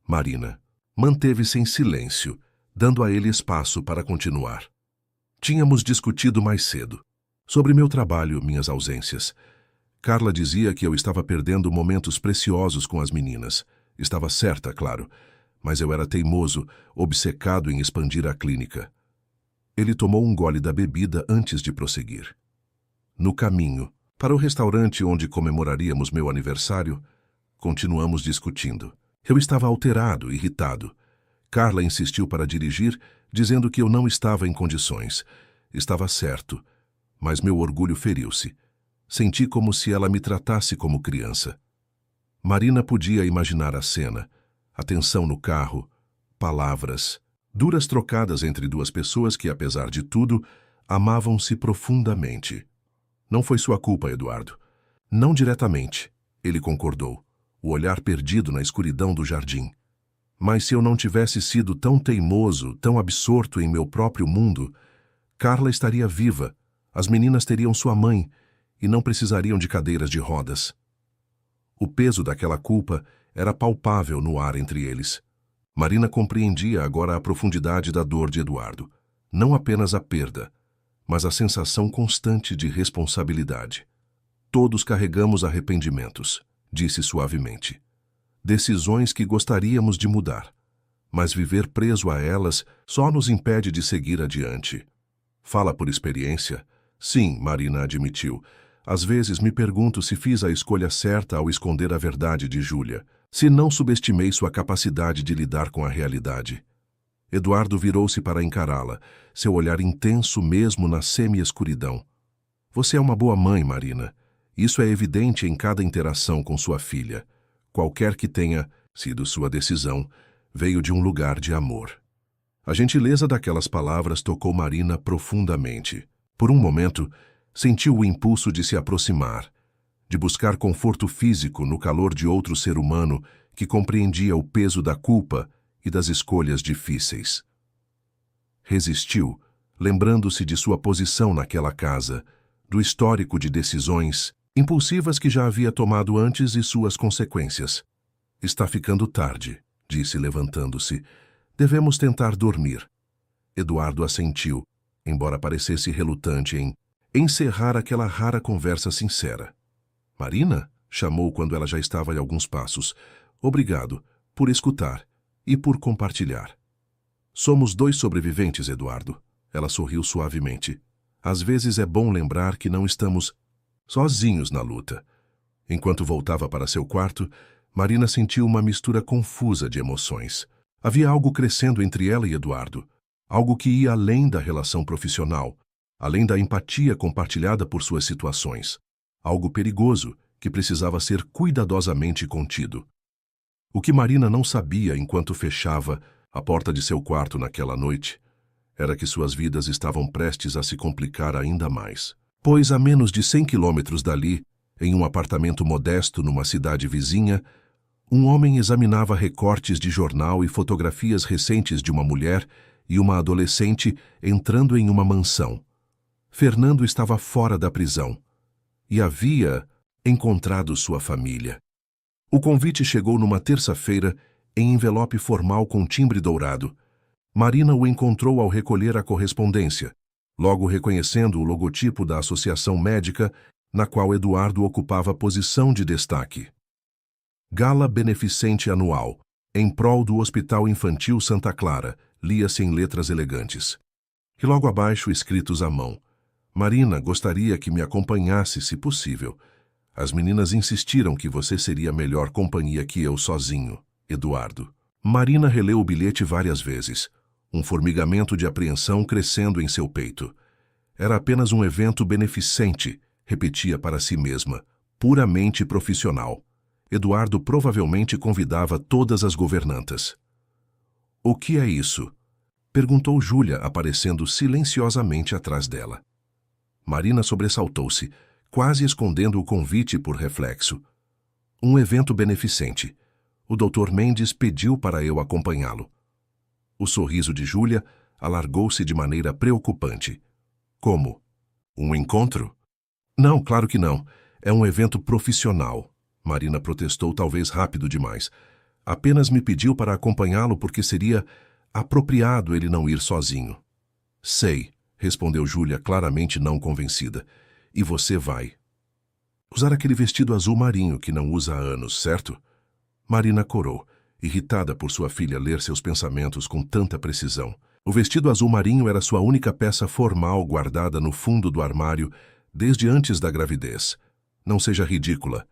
Marina manteve-se em silêncio, dando a ele espaço para continuar. Tínhamos discutido mais cedo. Sobre meu trabalho, minhas ausências. Carla dizia que eu estava perdendo momentos preciosos com as meninas. Estava certa, claro, mas eu era teimoso, obcecado em expandir a clínica. Ele tomou um gole da bebida antes de prosseguir. No caminho, para o restaurante onde comemoraríamos meu aniversário, continuamos discutindo. Eu estava alterado, irritado. Carla insistiu para dirigir, dizendo que eu não estava em condições. Estava certo, mas meu orgulho feriu-se. Senti como se ela me tratasse como criança. Marina podia imaginar a cena. A tensão no carro, palavras, duras trocadas entre duas pessoas que, apesar de tudo, amavam-se profundamente. Não foi sua culpa, Eduardo. Não diretamente, ele concordou, o olhar perdido na escuridão do jardim. Mas se eu não tivesse sido tão teimoso, tão absorto em meu próprio mundo, Carla estaria viva, as meninas teriam sua mãe e não precisariam de cadeiras de rodas. O peso daquela culpa era palpável no ar entre eles. Marina compreendia agora a profundidade da dor de Eduardo, não apenas a perda, mas a sensação constante de responsabilidade. Todos carregamos arrependimentos, disse suavemente. Decisões que gostaríamos de mudar, mas viver preso a elas só nos impede de seguir adiante. Fala por experiência? Sim, Marina admitiu. Às vezes me pergunto se fiz a escolha certa ao esconder a verdade de Júlia, se não subestimei sua capacidade de lidar com a realidade. Eduardo virou-se para encará-la, seu olhar intenso mesmo na semi-escuridão. Você é uma boa mãe, Marina. Isso é evidente em cada interação com sua filha. Qualquer que tenha sido sua decisão, veio de um lugar de amor. A gentileza daquelas palavras tocou Marina profundamente. Por um momento, sentiu o impulso de se aproximar, de buscar conforto físico no calor de outro ser humano que compreendia o peso da culpa e das escolhas difíceis. Resistiu, lembrando-se de sua posição naquela casa, do histórico de decisões impulsivas que já havia tomado antes e suas consequências. Está ficando tarde, disse levantando-se. Devemos tentar dormir. Eduardo assentiu, embora parecesse relutante em encerrar aquela rara conversa sincera. Marina? Chamou quando ela já estava a alguns passos. Obrigado por escutar e por compartilhar. Somos dois sobreviventes, Eduardo. Ela sorriu suavemente. Às vezes é bom lembrar que não estamos sozinhos na luta. Enquanto voltava para seu quarto, Marina sentiu uma mistura confusa de emoções. Havia algo crescendo entre ela e Eduardo, algo que ia além da relação profissional, além da empatia compartilhada por suas situações, algo perigoso que precisava ser cuidadosamente contido. O que Marina não sabia enquanto fechava a porta de seu quarto naquela noite era que suas vidas estavam prestes a se complicar ainda mais. Pois a menos de 100 quilômetros dali, em um apartamento modesto numa cidade vizinha, um homem examinava recortes de jornal e fotografias recentes de uma mulher e uma adolescente entrando em uma mansão. Fernando estava fora da prisão e havia encontrado sua família. O convite chegou numa terça-feira em envelope formal com timbre dourado. Marina o encontrou ao recolher a correspondência, logo reconhecendo o logotipo da associação médica na qual Eduardo ocupava posição de destaque. Gala Beneficente Anual, em prol do Hospital Infantil Santa Clara, lia-se em letras elegantes. E logo abaixo, escritos à mão. Marina gostaria que me acompanhasse, se possível. As meninas insistiram que você seria melhor companhia que eu sozinho, Eduardo. Marina releu o bilhete várias vezes, um formigamento de apreensão crescendo em seu peito. Era apenas um evento beneficente, repetia para si mesma, puramente profissional. Eduardo provavelmente convidava todas as governantas. O que é isso? Perguntou Júlia, aparecendo silenciosamente atrás dela. Marina sobressaltou-se, quase escondendo o convite por reflexo. Um evento beneficente. O Dr. Mendes pediu para eu acompanhá-lo. O sorriso de Júlia alargou-se de maneira preocupante. Como? Um encontro? Não, claro que não. É um evento profissional. Marina protestou, talvez rápido demais. Apenas me pediu para acompanhá-lo porque seria Apropriado ele não ir sozinho. Sei, respondeu Júlia claramente não convencida. E você vai. Usar aquele vestido azul marinho que não usa há anos, certo? Marina corou, irritada por sua filha ler seus pensamentos com tanta precisão. O vestido azul marinho era sua única peça formal guardada no fundo do armário desde antes da gravidez. Não seja ridícula.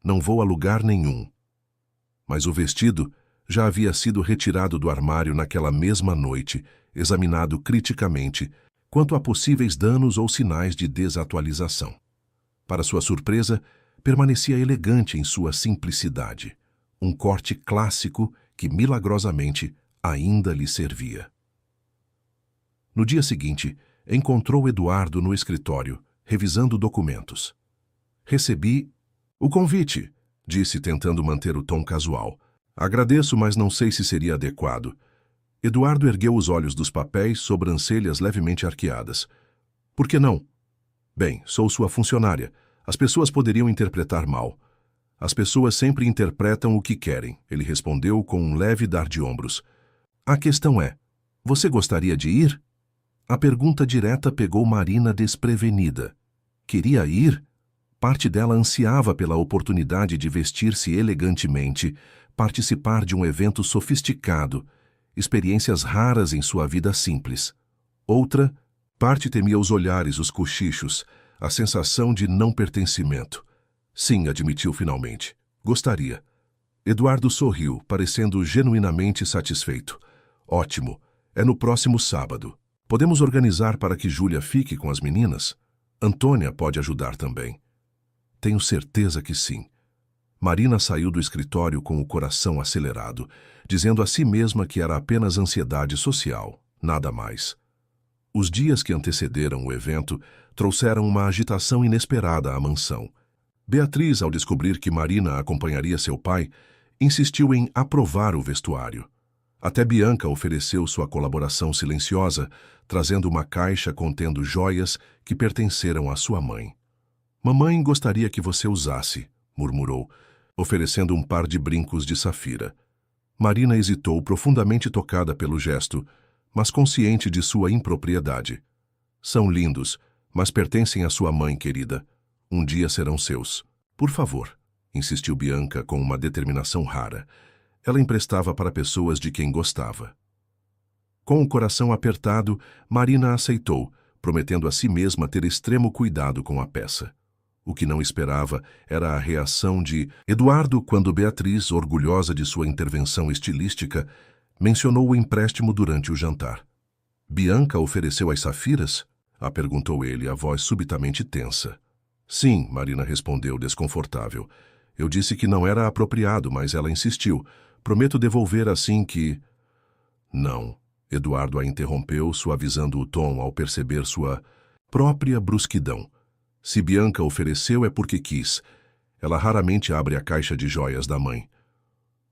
Não vou a lugar nenhum. Mas o vestido já havia sido retirado do armário naquela mesma noite, examinado criticamente, quanto a possíveis danos ou sinais de desatualização. Para sua surpresa, permanecia elegante em sua simplicidade. Um corte clássico que, milagrosamente, ainda lhe servia. No dia seguinte, encontrou Eduardo no escritório, revisando documentos. Recebi o convite, disse tentando manter o tom casual. Agradeço, mas não sei se seria adequado. Eduardo ergueu os olhos dos papéis, sobrancelhas levemente arqueadas. Por que não? Bem, sou sua funcionária. As pessoas poderiam interpretar mal. As pessoas sempre interpretam o que querem, ele respondeu com um leve dar de ombros. A questão é, você gostaria de ir? A pergunta direta pegou Marina desprevenida. Queria ir? Parte dela ansiava pela oportunidade de vestir-se elegantemente, participar de um evento sofisticado, experiências raras em sua vida simples. Outra, parte temia os olhares, os cochichos, a sensação de não pertencimento. Sim, admitiu finalmente. Gostaria. Eduardo sorriu, parecendo genuinamente satisfeito. Ótimo. É no próximo sábado. Podemos organizar para que Júlia fique com as meninas? Antônia pode ajudar também. Tenho certeza que sim. Marina saiu do escritório com o coração acelerado, dizendo a si mesma que era apenas ansiedade social, nada mais. Os dias que antecederam o evento trouxeram uma agitação inesperada à mansão. Beatriz, ao descobrir que Marina acompanharia seu pai, insistiu em aprovar o vestuário. Até Bianca ofereceu sua colaboração silenciosa, trazendo uma caixa contendo joias que pertenceram à sua mãe. Mamãe gostaria que você usasse, murmurou, oferecendo um par de brincos de safira. Marina hesitou, profundamente tocada pelo gesto, mas consciente de sua impropriedade. São lindos, mas pertencem à sua mãe, querida. Um dia serão seus. Por favor, insistiu Bianca com uma determinação rara. Ela emprestava para pessoas de quem gostava. Com o coração apertado, Marina aceitou, prometendo a si mesma ter extremo cuidado com a peça. O que não esperava era a reação de Eduardo quando Beatriz, orgulhosa de sua intervenção estilística, mencionou o empréstimo durante o jantar. Bianca ofereceu as safiras? A perguntou ele, a voz subitamente tensa. Sim, Marina respondeu, desconfortável. Eu disse que não era apropriado, mas ela insistiu. Prometo devolver assim que... Não. Eduardo a interrompeu, suavizando o tom ao perceber sua própria brusquidão. Se Bianca ofereceu é porque quis. Ela raramente abre a caixa de joias da mãe.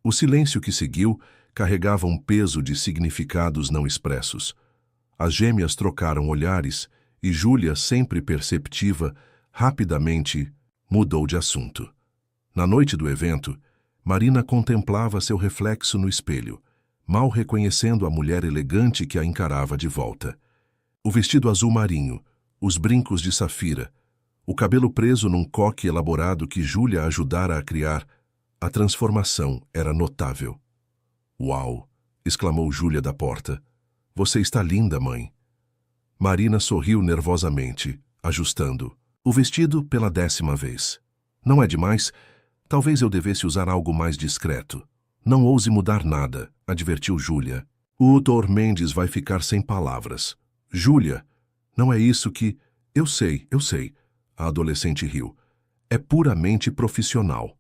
O silêncio que seguiu carregava um peso de significados não expressos. As gêmeas trocaram olhares e Júlia, sempre perceptiva, rapidamente mudou de assunto. Na noite do evento, Marina contemplava seu reflexo no espelho, mal reconhecendo a mulher elegante que a encarava de volta. O vestido azul marinho, os brincos de safira, o cabelo preso num coque elaborado que Júlia ajudara a criar, a transformação era notável. Uau! Exclamou Júlia da porta. Você está linda, mãe. Marina sorriu nervosamente, ajustando o vestido pela 10ª vez. Não é demais? Talvez eu devesse usar algo mais discreto. Não ouse mudar nada, advertiu Júlia. O Dr. Mendes vai ficar sem palavras. Júlia, não é isso que... Eu sei. A adolescente riu. É puramente profissional.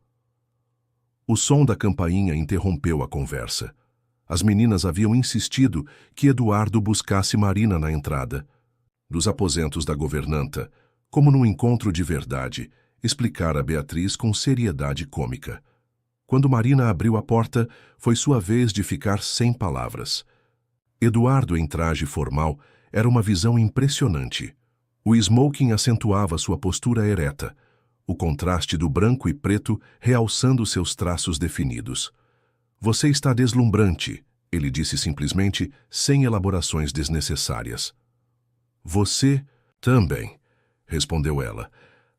O som da campainha interrompeu a conversa. As meninas haviam insistido que Eduardo buscasse Marina na entrada. Dos aposentos da governanta, como num encontro de verdade, explicara Beatriz com seriedade cômica. Quando Marina abriu a porta, foi sua vez de ficar sem palavras. Eduardo, em traje formal, era uma visão impressionante. O smoking acentuava sua postura ereta, o contraste do branco e preto realçando seus traços definidos. Você está deslumbrante, Ele disse simplesmente, sem elaborações desnecessárias. Você também, respondeu ela,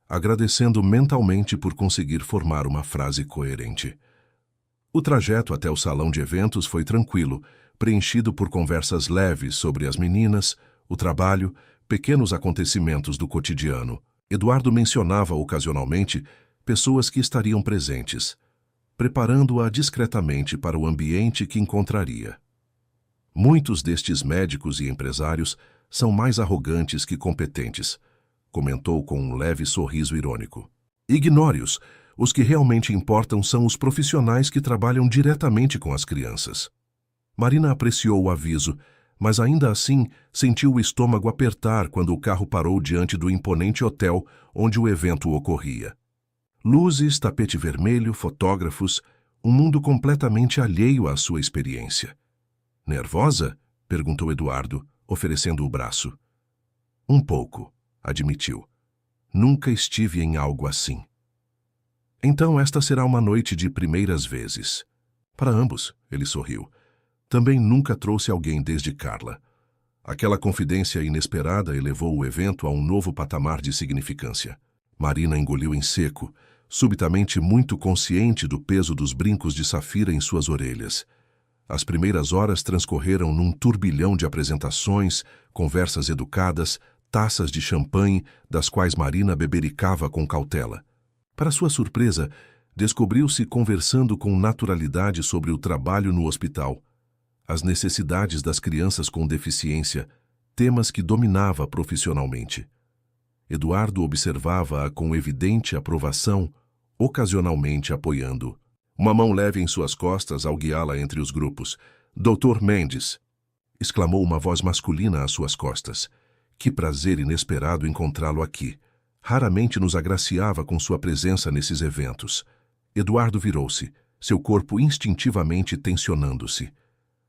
agradecendo mentalmente por conseguir formar uma frase coerente. O trajeto até o salão de eventos foi tranquilo, preenchido por conversas leves sobre as meninas, o trabalho, pequenos acontecimentos do cotidiano. Eduardo mencionava ocasionalmente pessoas que estariam presentes, preparando-a discretamente para o ambiente que encontraria. Muitos destes médicos e empresários são mais arrogantes que competentes, comentou com um leve sorriso irônico. Ignore-os. Os que realmente importam são os profissionais que trabalham diretamente com as crianças. Marina apreciou o aviso, mas ainda assim sentiu o estômago apertar quando o carro parou diante do imponente hotel onde o evento ocorria. Luzes, tapete vermelho, fotógrafos, um mundo completamente alheio à sua experiência. Nervosa? Perguntou Eduardo, oferecendo o braço. Um pouco, admitiu. Nunca estive em algo assim. Então esta será uma noite de primeiras vezes. Para ambos, ele sorriu. Também nunca trouxe alguém desde Carla. Aquela confidência inesperada elevou o evento a um novo patamar de significância. Marina engoliu em seco, subitamente muito consciente do peso dos brincos de safira em suas orelhas. As primeiras horas transcorreram num turbilhão de apresentações, conversas educadas, taças de champanhe, das quais Marina bebericava com cautela. Para sua surpresa, descobriu-se conversando com naturalidade sobre o trabalho no hospital, as necessidades das crianças com deficiência, temas que dominava profissionalmente. Eduardo observava-a com evidente aprovação, ocasionalmente apoiando. Uma mão leve em suas costas ao guiá-la entre os grupos. Dr. Mendes! Exclamou uma voz masculina às suas costas. Que prazer inesperado encontrá-lo aqui. Raramente nos agraciava com sua presença nesses eventos. Eduardo virou-se, seu corpo instintivamente tensionando-se.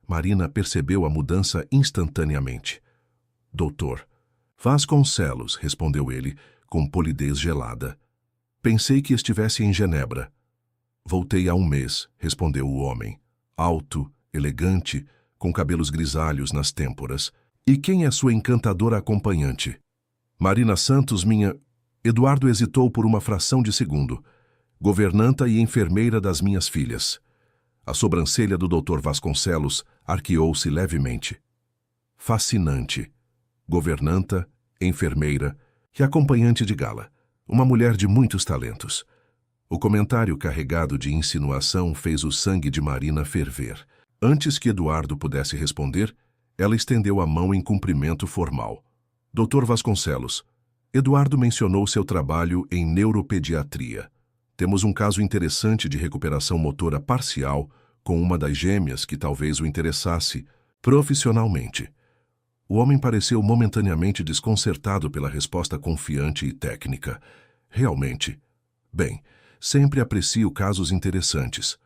Marina percebeu a mudança instantaneamente. Doutor. Vasconcelos, respondeu ele, com polidez gelada. Pensei que estivesse em Genebra. Voltei há um mês, respondeu o homem. Alto, elegante, com cabelos grisalhos nas têmporas. E quem é sua encantadora acompanhante? Marina Santos, minha... Eduardo hesitou por uma fração de segundo. Governanta e enfermeira das minhas filhas. A sobrancelha do Dr. Vasconcelos arqueou-se levemente. Fascinante. Governanta, enfermeira e acompanhante de gala. Uma mulher de muitos talentos. O comentário carregado de insinuação fez o sangue de Marina ferver. Antes que Eduardo pudesse responder, ela estendeu a mão em cumprimento formal. Dr. Vasconcelos, Eduardo mencionou seu trabalho em neuropediatria. Temos um caso interessante de recuperação motora parcial com uma das gêmeas que talvez o interessasse profissionalmente. O homem pareceu momentaneamente desconcertado pela resposta confiante e técnica. Realmente. Bem, sempre aprecio casos interessantes.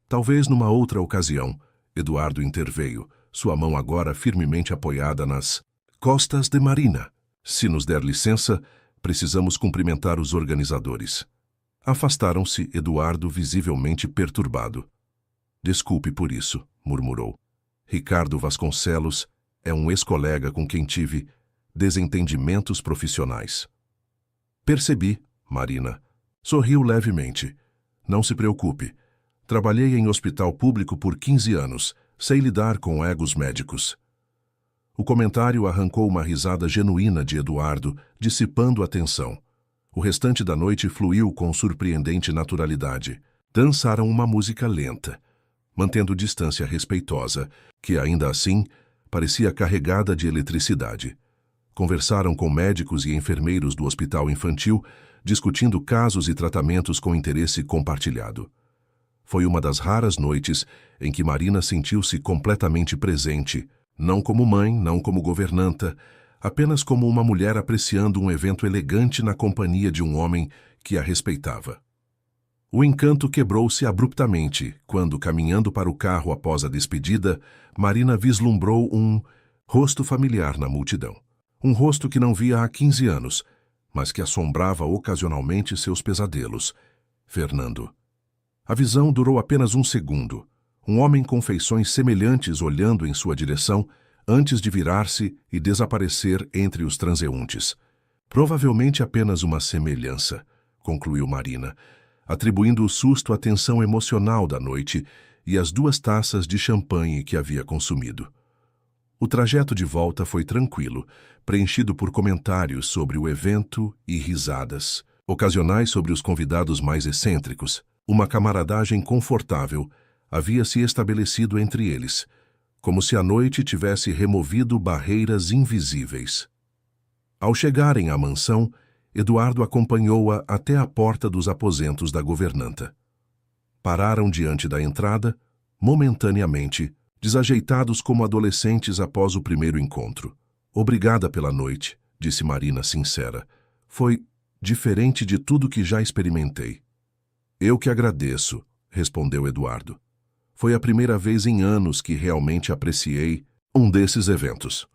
Talvez numa outra ocasião, Eduardo interveio, sua mão agora firmemente apoiada nas costas de Marina. Se nos der licença, precisamos cumprimentar os organizadores. Afastaram-se, Eduardo visivelmente perturbado. Desculpe por isso, murmurou. Ricardo Vasconcelos é um ex-colega com quem tive desentendimentos profissionais. Percebi, Marina. Sorriu levemente. Não se preocupe. Trabalhei em hospital público por 15 anos. Sei lidar com egos médicos. O comentário arrancou uma risada genuína de Eduardo, dissipando a tensão. O restante da noite fluiu com surpreendente naturalidade. Dançaram uma música lenta, mantendo distância respeitosa, que ainda assim parecia carregada de eletricidade. Conversaram com médicos e enfermeiros do hospital infantil, discutindo casos e tratamentos com interesse compartilhado. Foi uma das raras noites em que Marina sentiu-se completamente presente, não como mãe, não como governanta, apenas como uma mulher apreciando um evento elegante na companhia de um homem que a respeitava. O encanto quebrou-se abruptamente quando, caminhando para o carro após a despedida, Marina vislumbrou um rosto familiar na multidão. Um rosto que não via há 15 anos, mas que assombrava ocasionalmente seus pesadelos. Fernando. A visão durou apenas um segundo. um homem com feições semelhantes olhando em sua direção antes de virar-se e desaparecer entre os transeuntes. Provavelmente apenas uma semelhança, concluiu Marina, atribuindo o susto à tensão emocional da noite e às 2 taças de champanhe que havia consumido. O trajeto de volta foi tranquilo, preenchido por comentários sobre o evento e risadas, ocasionais sobre os convidados mais excêntricos. Uma camaradagem confortável havia se estabelecido entre eles, como se a noite tivesse removido barreiras invisíveis. Ao chegarem à mansão, Eduardo acompanhou-a até a porta dos aposentos da governanta. Pararam diante da entrada, momentaneamente, desajeitados como adolescentes após o primeiro encontro. Obrigada pela noite, disse Marina sincera. Foi diferente de tudo que já experimentei. Eu que agradeço, respondeu Eduardo. Foi a primeira vez em anos que realmente apreciei um desses eventos.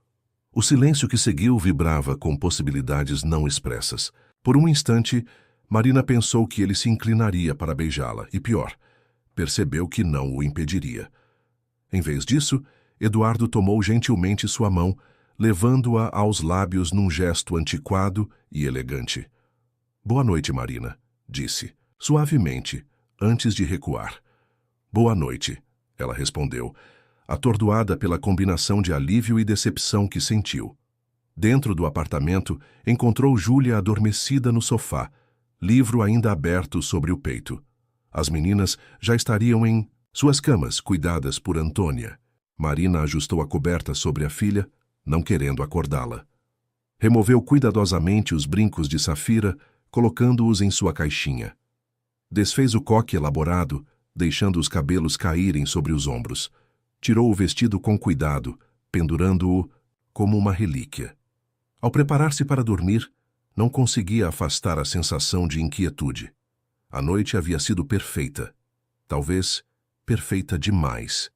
O silêncio que seguiu vibrava com possibilidades não expressas. Por um instante, Marina pensou que ele se inclinaria para beijá-la, e pior, percebeu que não o impediria. Em vez disso, Eduardo tomou gentilmente sua mão, levando-a aos lábios num gesto antiquado e elegante. Boa noite, Marina, disse, suavemente, antes de recuar. Boa noite, ela respondeu, atordoada pela combinação de alívio e decepção que sentiu. Dentro do apartamento, encontrou Júlia adormecida no sofá, livro ainda aberto sobre o peito. As meninas já estariam em suas camas, cuidadas por Antônia. Marina ajustou a coberta sobre a filha, não querendo acordá-la. Removeu cuidadosamente os brincos de safira, colocando-os em sua caixinha. Desfez o coque elaborado, deixando os cabelos caírem sobre os ombros. Tirou o vestido com cuidado, pendurando-o como uma relíquia. Ao preparar-se para dormir, não conseguia afastar a sensação de inquietude. A noite havia sido perfeita. Talvez perfeita demais.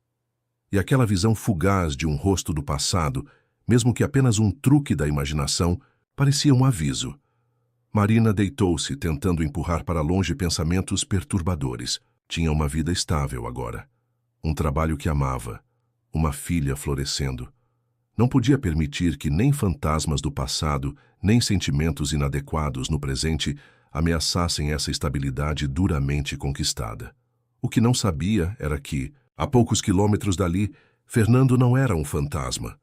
E aquela visão fugaz de um rosto do passado, mesmo que apenas um truque da imaginação, parecia um aviso. Marina deitou-se, tentando empurrar para longe pensamentos perturbadores. Tinha uma vida estável agora. Um trabalho que amava. Uma filha florescendo. Não podia permitir que nem fantasmas do passado, nem sentimentos inadequados no presente ameaçassem essa estabilidade duramente conquistada. O que não sabia era que, a poucos quilômetros dali, Fernando não era um fantasma,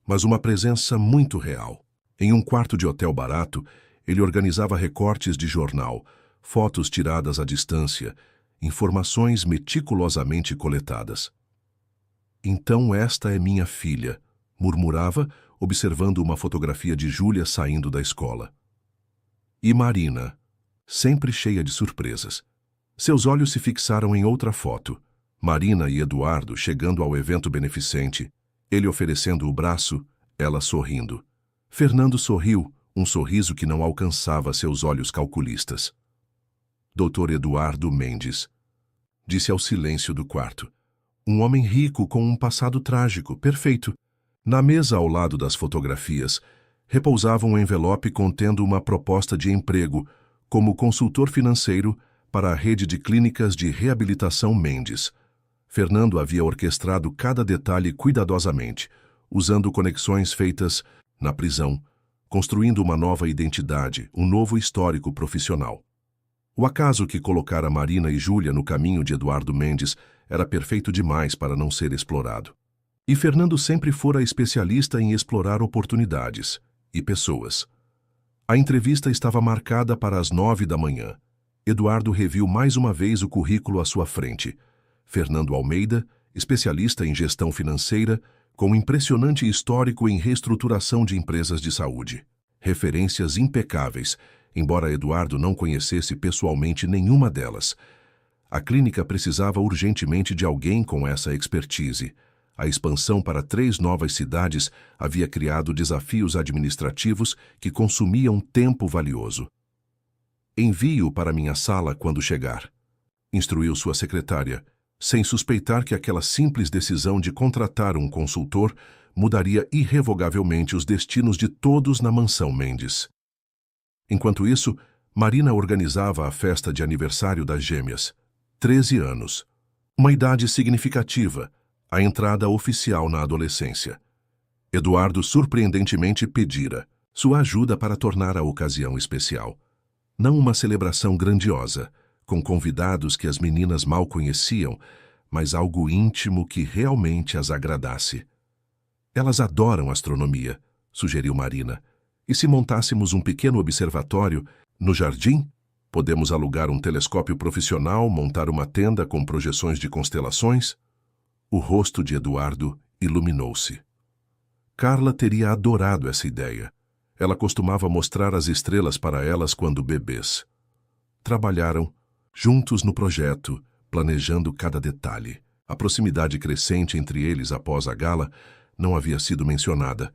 mas uma presença muito real. Em um quarto de hotel barato, ele organizava recortes de jornal, fotos tiradas à distância, informações meticulosamente coletadas. Então esta é minha filha, murmurava, observando uma fotografia de Júlia saindo da escola. E Marina, sempre cheia de surpresas. Seus olhos se fixaram em outra foto. Marina e Eduardo chegando ao evento beneficente, ele oferecendo o braço, ela sorrindo. Fernando sorriu, um sorriso que não alcançava seus olhos calculistas. Dr. Eduardo Mendes, disse ao silêncio do quarto. Um homem rico com um passado trágico, perfeito. Na mesa ao lado das fotografias, repousava um envelope contendo uma proposta de emprego como consultor financeiro para a rede de clínicas de reabilitação Mendes. Fernando havia orquestrado cada detalhe cuidadosamente, usando conexões feitas na prisão, construindo uma nova identidade, um novo histórico profissional. O acaso que colocara Marina e Júlia no caminho de Eduardo Mendes era perfeito demais para não ser explorado. E Fernando sempre fora especialista em explorar oportunidades e pessoas. A entrevista estava marcada para as 9 da manhã. Eduardo reviu mais uma vez o currículo à sua frente. Fernando Almeida, especialista em gestão financeira, com impressionante histórico em reestruturação de empresas de saúde. Referências impecáveis, embora Eduardo não conhecesse pessoalmente nenhuma delas. A clínica precisava urgentemente de alguém com essa expertise. A expansão para 3 novas cidades havia criado desafios administrativos que consumiam tempo valioso. Envie-o para minha sala quando chegar, instruiu sua secretária, sem suspeitar que aquela simples decisão de contratar um consultor mudaria irrevogavelmente os destinos de todos na mansão Mendes. Enquanto isso, Marina organizava a festa de aniversário das gêmeas. 13 anos. Uma idade significativa, a entrada oficial na adolescência. Eduardo surpreendentemente pedira sua ajuda para tornar a ocasião especial. Não uma celebração grandiosa, com convidados que as meninas mal conheciam, mas algo íntimo que realmente as agradasse. Elas adoram astronomia, sugeriu Marina. E se montássemos um pequeno observatório no jardim? Podemos alugar um telescópio profissional, montar uma tenda com projeções de constelações? O rosto de Eduardo iluminou-se. Carla teria adorado essa ideia. Ela costumava mostrar as estrelas para elas quando bebês. Trabalharam juntos no projeto, planejando cada detalhe. A proximidade crescente entre eles após a gala não havia sido mencionada,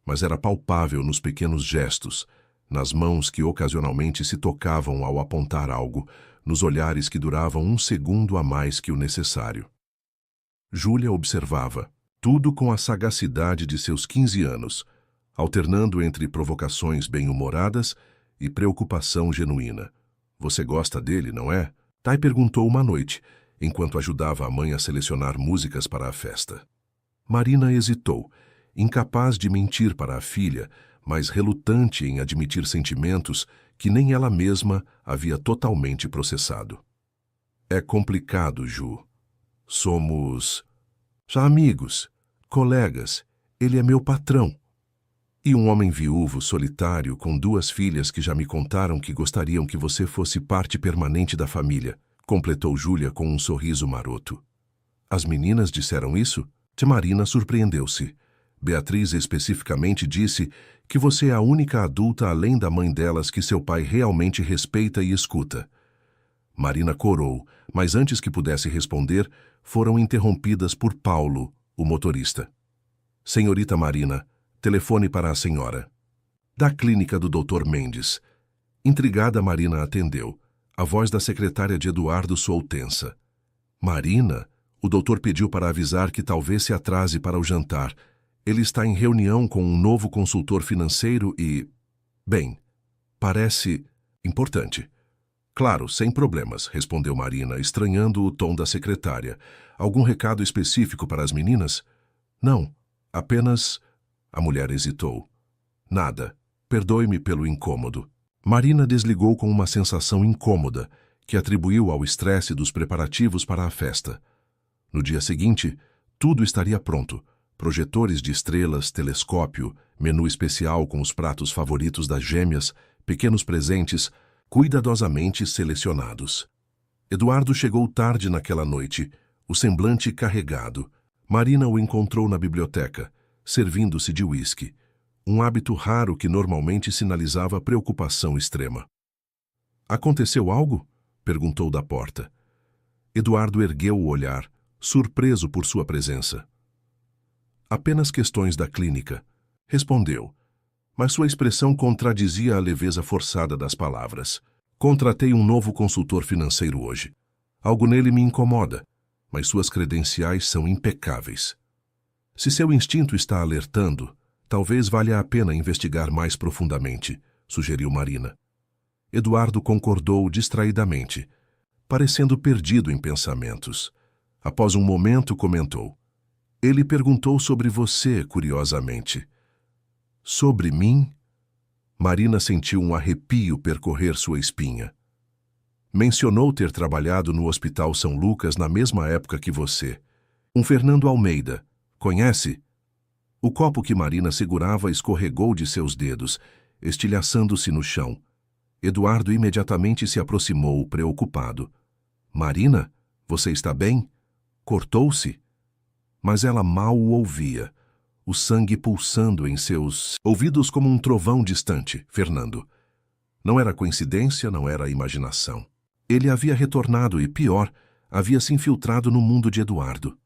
mas era palpável nos pequenos gestos, nas mãos que ocasionalmente se tocavam ao apontar algo, nos olhares que duravam um segundo a mais que o necessário. Júlia observava, tudo com a sagacidade de seus 15 anos, alternando entre provocações bem-humoradas e preocupação genuína. Você gosta dele, não é? Tai perguntou uma noite, enquanto ajudava a mãe a selecionar músicas para a festa. Marina hesitou, incapaz de mentir para a filha, mas relutante em admitir sentimentos que nem ela mesma havia totalmente processado. É complicado, Ju. Somos já amigos, colegas. Ele é meu patrão. E um homem viúvo, solitário, com 2 filhas que já me contaram que gostariam que você fosse parte permanente da família, completou Júlia com um sorriso maroto. As meninas disseram isso? Marina surpreendeu-se. Beatriz especificamente disse que você é a única adulta além da mãe delas que seu pai realmente respeita e escuta. Marina corou, mas antes que pudesse responder, foram interrompidas por Paulo, o motorista. Senhorita Marina, telefone para a senhora. Da clínica do Dr. Mendes. Intrigada, Marina atendeu. A voz da secretária de Eduardo soou tensa. Marina, o doutor pediu para avisar que talvez se atrase para o jantar. Ele está em reunião com um novo consultor financeiro e... Bem, parece importante. Claro, sem problemas, respondeu Marina, estranhando o tom da secretária. Algum recado específico para as meninas? Não, apenas... A mulher hesitou. Nada. Perdoe-me pelo incômodo. Marina desligou com uma sensação incômoda, que atribuiu ao estresse dos preparativos para a festa. No dia seguinte, tudo estaria pronto. Projetores de estrelas, telescópio, menu especial com os pratos favoritos das gêmeas, pequenos presentes, cuidadosamente selecionados. Eduardo chegou tarde naquela noite, o semblante carregado. Marina o encontrou na biblioteca, servindo-se de uísque, um hábito raro que normalmente sinalizava preocupação extrema. Aconteceu algo? Perguntou da porta. Eduardo ergueu o olhar, surpreso por sua presença. Apenas questões da clínica, respondeu, mas sua expressão contradizia a leveza forçada das palavras. Contratei um novo consultor financeiro hoje. Algo nele me incomoda, mas suas credenciais são impecáveis. Se seu instinto está alertando, talvez valha a pena investigar mais profundamente, sugeriu Marina. Eduardo concordou distraidamente, parecendo perdido em pensamentos. Após um momento, comentou. Ele perguntou sobre você, curiosamente. Sobre mim? Marina sentiu um arrepio percorrer sua espinha. Mencionou ter trabalhado no Hospital São Lucas na mesma época que você. Um Fernando Almeida. Conhece? O copo que Marina segurava escorregou de seus dedos, estilhaçando-se no chão. Eduardo imediatamente se aproximou, preocupado. Marina, você está bem? Cortou-se? Mas ela mal o ouvia, o sangue pulsando em seus ouvidos como um trovão distante. Fernando. Não era coincidência, não era imaginação. Ele havia retornado e, pior, havia se infiltrado no mundo de Eduardo.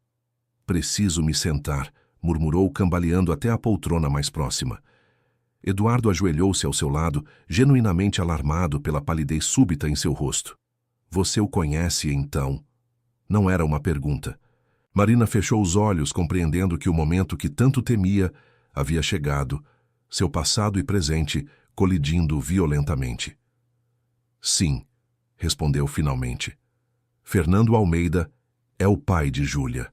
Preciso me sentar, murmurou, cambaleando até a poltrona mais próxima. Eduardo ajoelhou-se ao seu lado, genuinamente alarmado pela palidez súbita em seu rosto. Você o conhece, então? Não era uma pergunta. Marina fechou os olhos, compreendendo que o momento que tanto temia havia chegado, seu passado e presente colidindo violentamente. Sim, respondeu finalmente. Fernando Almeida é o pai de Júlia.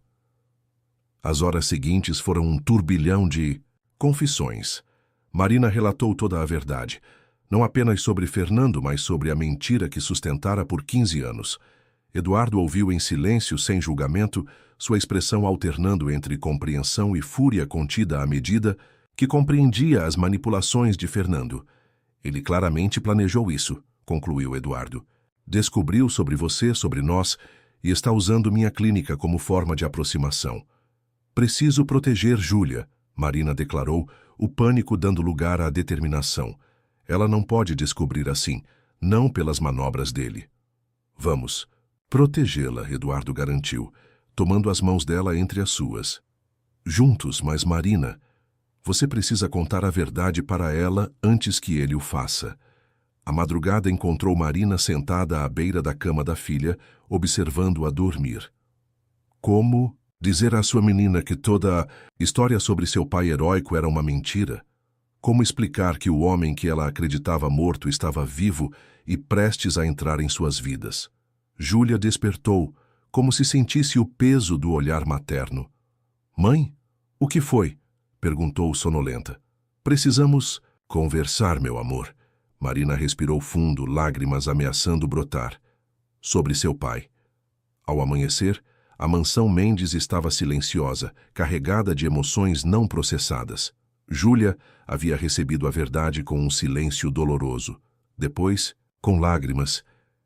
As horas seguintes foram um turbilhão de confissões. Marina relatou toda a verdade, não apenas sobre Fernando, mas sobre a mentira que sustentara por 15 anos. Eduardo ouviu em silêncio, sem julgamento, sua expressão alternando entre compreensão e fúria contida à medida que compreendia as manipulações de Fernando. Ele claramente planejou isso, concluiu Eduardo. Descobriu sobre você, sobre nós, e está usando minha clínica como forma de aproximação. Preciso proteger Júlia, Marina declarou, o pânico dando lugar à determinação. Ela não pode descobrir assim, não pelas manobras dele. Vamos protegê-la, Eduardo garantiu, tomando as mãos dela entre as suas. Juntos, mas Marina, você precisa contar a verdade para ela antes que ele o faça. À madrugada encontrou Marina sentada à beira da cama da filha, observando-a dormir. Como dizer à sua menina que toda a história sobre seu pai heróico era uma mentira? Como explicar que o homem que ela acreditava morto estava vivo e prestes a entrar em suas vidas? Júlia despertou, como se sentisse o peso do olhar materno. Mãe, o que foi? Perguntou sonolenta. Precisamos conversar, meu amor. Marina respirou fundo, lágrimas ameaçando brotar. Sobre seu pai. Ao amanhecer, a mansão Mendes estava silenciosa, carregada de emoções não processadas. Júlia havia recebido a verdade com um silêncio doloroso. Depois, com lágrimas,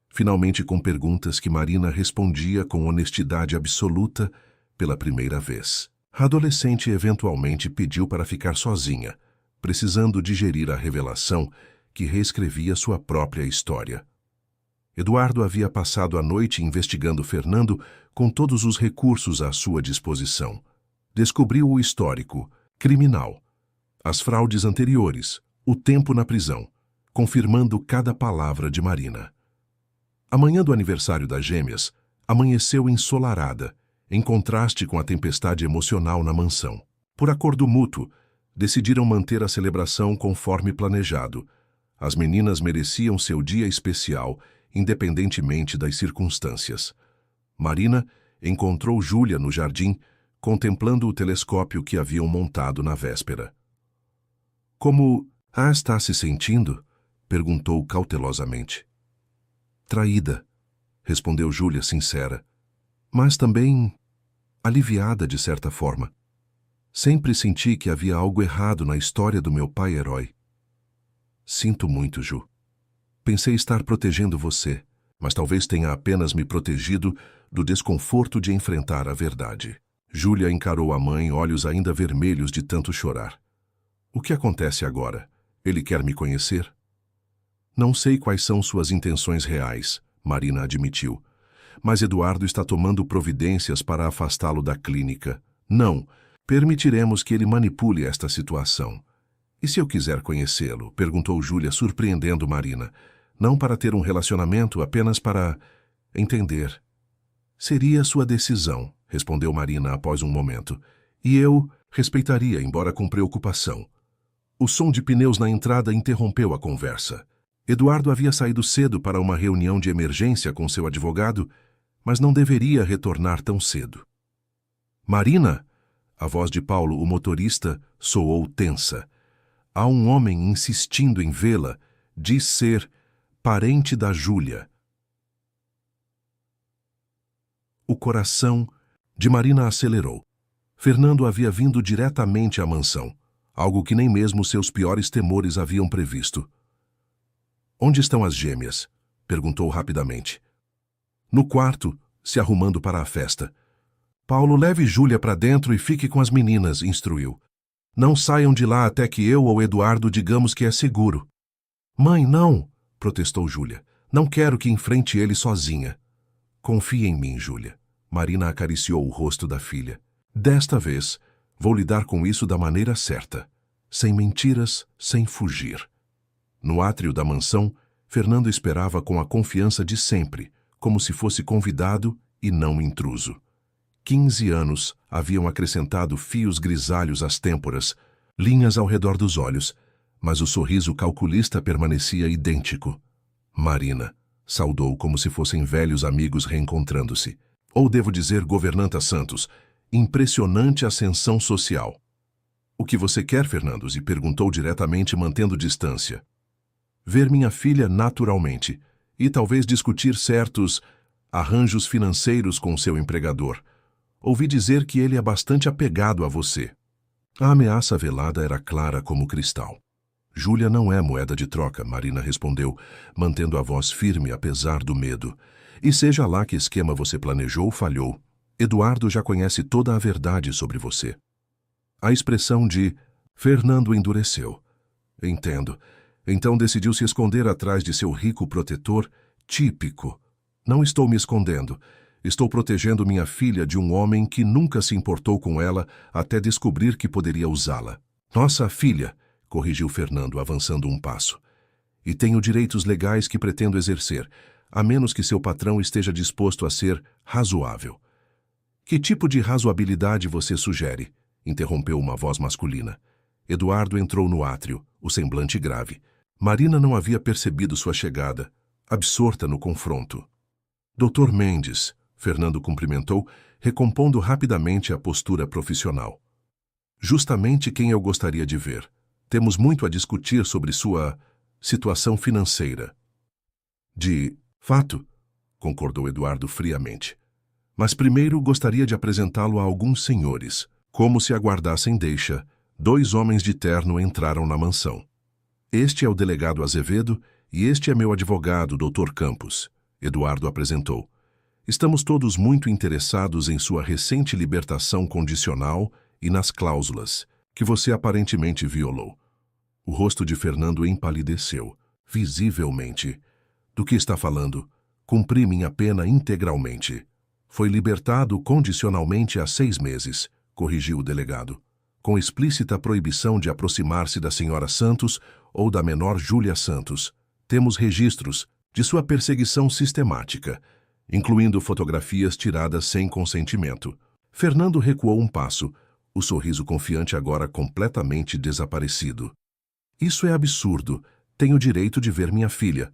finalmente com perguntas que Marina respondia com honestidade absoluta pela primeira vez. A adolescente eventualmente pediu para ficar sozinha, precisando digerir a revelação que reescrevia sua própria história. Eduardo havia passado a noite investigando Fernando com todos os recursos à sua disposição. Descobriu o histórico, criminal, as fraudes anteriores, o tempo na prisão, confirmando cada palavra de Marina. A manhã do aniversário das gêmeas amanheceu ensolarada, em contraste com a tempestade emocional na mansão. Por acordo mútuo, decidiram manter a celebração conforme planejado. As meninas mereciam seu dia especial, independentemente das circunstâncias. Marina encontrou Júlia no jardim, contemplando o telescópio que haviam montado na véspera. Como está se sentindo? Perguntou cautelosamente. Traída, respondeu Júlia sincera, mas também aliviada de certa forma. Sempre senti que havia algo errado na história do meu pai herói. Sinto muito, Ju. Pensei estar protegendo você, mas talvez tenha apenas me protegido do desconforto de enfrentar a verdade. Júlia encarou a mãe, olhos ainda vermelhos de tanto chorar. O que acontece agora? Ele quer me conhecer? Não sei quais são suas intenções reais, Marina admitiu. Mas Eduardo está tomando providências para afastá-lo da clínica. Não, permitiremos que ele manipule esta situação. E se eu quiser conhecê-lo? Perguntou Júlia, surpreendendo Marina. Não para ter um relacionamento, apenas para entender. Seria sua decisão, respondeu Marina após um momento. E eu respeitaria, embora com preocupação. O som de pneus na entrada interrompeu a conversa. Eduardo havia saído cedo para uma reunião de emergência com seu advogado, mas não deveria retornar tão cedo. Marina! A voz de Paulo, o motorista, soou tensa. Há um homem insistindo em vê-la, diz ser parente da Júlia. O coração de Marina acelerou. Fernando havia vindo diretamente à mansão, algo que nem mesmo seus piores temores haviam previsto. Onde estão as gêmeas? Perguntou rapidamente. No quarto, se arrumando para a festa. Paulo, leve Júlia para dentro e fique com as meninas, instruiu. Não saiam de lá até que eu ou Eduardo digamos que é seguro. Mãe, não, protestou Júlia. Não quero que enfrente ele sozinha. Confie em mim, Júlia. Marina acariciou o rosto da filha. Desta vez, vou lidar com isso da maneira certa. Sem mentiras, sem fugir. No átrio da mansão, Fernando esperava com a confiança de sempre, como se fosse convidado e não intruso. 15 anos haviam acrescentado fios grisalhos às têmporas, linhas ao redor dos olhos, mas o sorriso calculista permanecia idêntico. Marina, saudou como se fossem velhos amigos reencontrando-se. Ou devo dizer, governanta Santos, impressionante ascensão social. O que você quer, Fernandes? E perguntou diretamente, mantendo distância. Ver minha filha naturalmente e talvez discutir certos arranjos financeiros com seu empregador. Ouvi dizer que ele é bastante apegado a você. A ameaça velada era clara como cristal. Júlia não é moeda de troca, Marina respondeu, mantendo a voz firme apesar do medo. E seja lá que esquema você planejou, falhou. Eduardo já conhece toda a verdade sobre você. A expressão de Fernando endureceu. Entendo. Então decidiu se esconder atrás de seu rico protetor, típico. Não estou me escondendo. Estou protegendo minha filha de um homem que nunca se importou com ela até descobrir que poderia usá-la. Nossa filha, corrigiu Fernando, avançando um passo. E tenho direitos legais que pretendo exercer, a menos que seu patrão esteja disposto a ser razoável. Que tipo de razoabilidade você sugere? Interrompeu uma voz masculina. Eduardo entrou no átrio, o semblante grave. Marina não havia percebido sua chegada, absorta no confronto. Doutor Mendes, Fernando cumprimentou, recompondo rapidamente a postura profissional. Justamente quem eu gostaria de ver. Temos muito a discutir sobre sua situação financeira. De fato, concordou Eduardo friamente. Mas primeiro gostaria de apresentá-lo a alguns senhores. Como se aguardassem deixa, 2 homens de terno entraram na mansão. Este é o delegado Azevedo e este é meu advogado, Dr. Campos. Eduardo apresentou. Estamos todos muito interessados em sua recente libertação condicional e nas cláusulas, que você aparentemente violou. O rosto de Fernando empalideceu, visivelmente. Do que está falando? Cumpri minha pena integralmente. Foi libertado condicionalmente há 6 meses. Corrigiu o delegado, com explícita proibição de aproximar-se da senhora Santos ou da menor Júlia Santos. Temos registros de sua perseguição sistemática, incluindo fotografias tiradas sem consentimento. Fernando recuou um passo, o sorriso confiante agora completamente desaparecido. Isso é absurdo. Tenho direito de ver minha filha.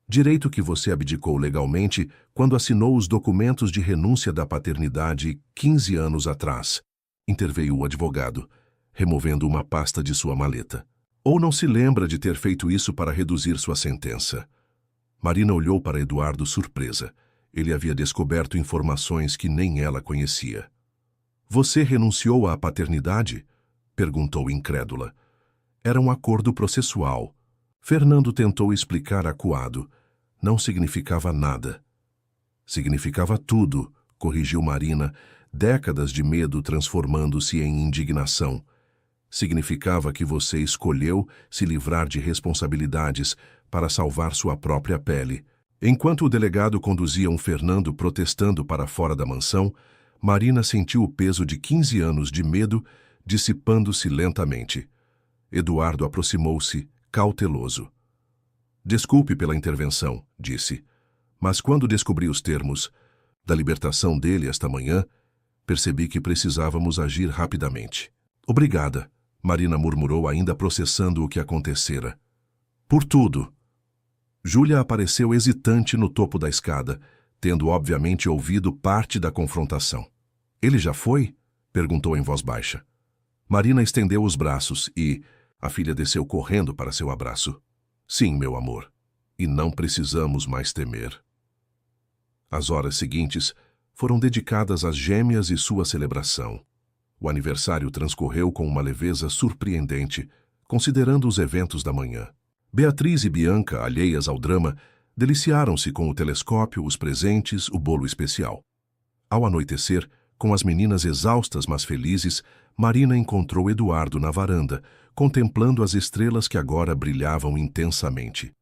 Direito que você abdicou legalmente quando assinou os documentos de renúncia da paternidade 15 anos atrás. Interveio o advogado, removendo uma pasta de sua maleta. Ou não se lembra de ter feito isso para reduzir sua sentença? Marina olhou para Eduardo surpresa. Ele havia descoberto informações que nem ela conhecia. Você renunciou à paternidade? Perguntou incrédula. Era um acordo processual. Fernando tentou explicar acuado. Não significava nada. Significava tudo, corrigiu Marina, décadas de medo transformando-se em indignação. Significava que você escolheu se livrar de responsabilidades para salvar sua própria pele. Enquanto o delegado conduzia um Fernando protestando para fora da mansão, Marina sentiu o peso de 15 anos de medo dissipando-se lentamente. Eduardo aproximou-se, cauteloso. Desculpe pela intervenção, disse, mas quando descobri os termos da libertação dele esta manhã, percebi que precisávamos agir rapidamente. Obrigada, Marina murmurou, ainda processando o que acontecera. Por tudo. Júlia apareceu hesitante no topo da escada, tendo obviamente ouvido parte da confrontação. Ele já foi? Perguntou em voz baixa. Marina estendeu os braços e a filha desceu correndo para seu abraço. Sim, meu amor, e não precisamos mais temer. As horas seguintes foram dedicadas às gêmeas e sua celebração. O aniversário transcorreu com uma leveza surpreendente, considerando os eventos da manhã. Beatriz e Bianca, alheias ao drama, deliciaram-se com o telescópio, os presentes, o bolo especial. Ao anoitecer, com as meninas exaustas mas felizes, Marina encontrou Eduardo na varanda, contemplando as estrelas que agora brilhavam intensamente.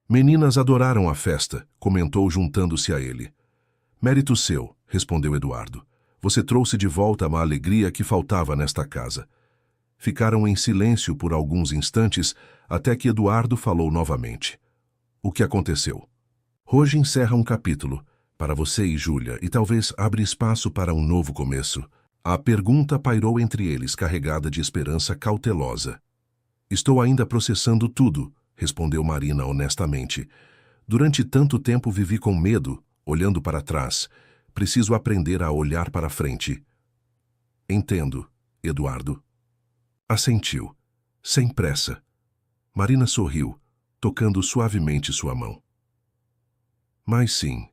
Meninas adoraram a festa, comentou juntando-se a ele. Mérito seu, respondeu Eduardo. Você trouxe de volta uma alegria que faltava nesta casa. Ficaram em silêncio por alguns instantes, até que Eduardo falou novamente. O que aconteceu? Hoje encerra um capítulo, para você e Júlia, e talvez abre espaço para um novo começo. A pergunta pairou entre eles, carregada de esperança cautelosa. Estou ainda processando tudo, respondeu Marina honestamente. Durante tanto tempo vivi com medo, olhando para trás, Preciso aprender a olhar para frente. Entendo, Eduardo. Assentiu, sem pressa. Marina sorriu, tocando suavemente sua mão. Mas sim,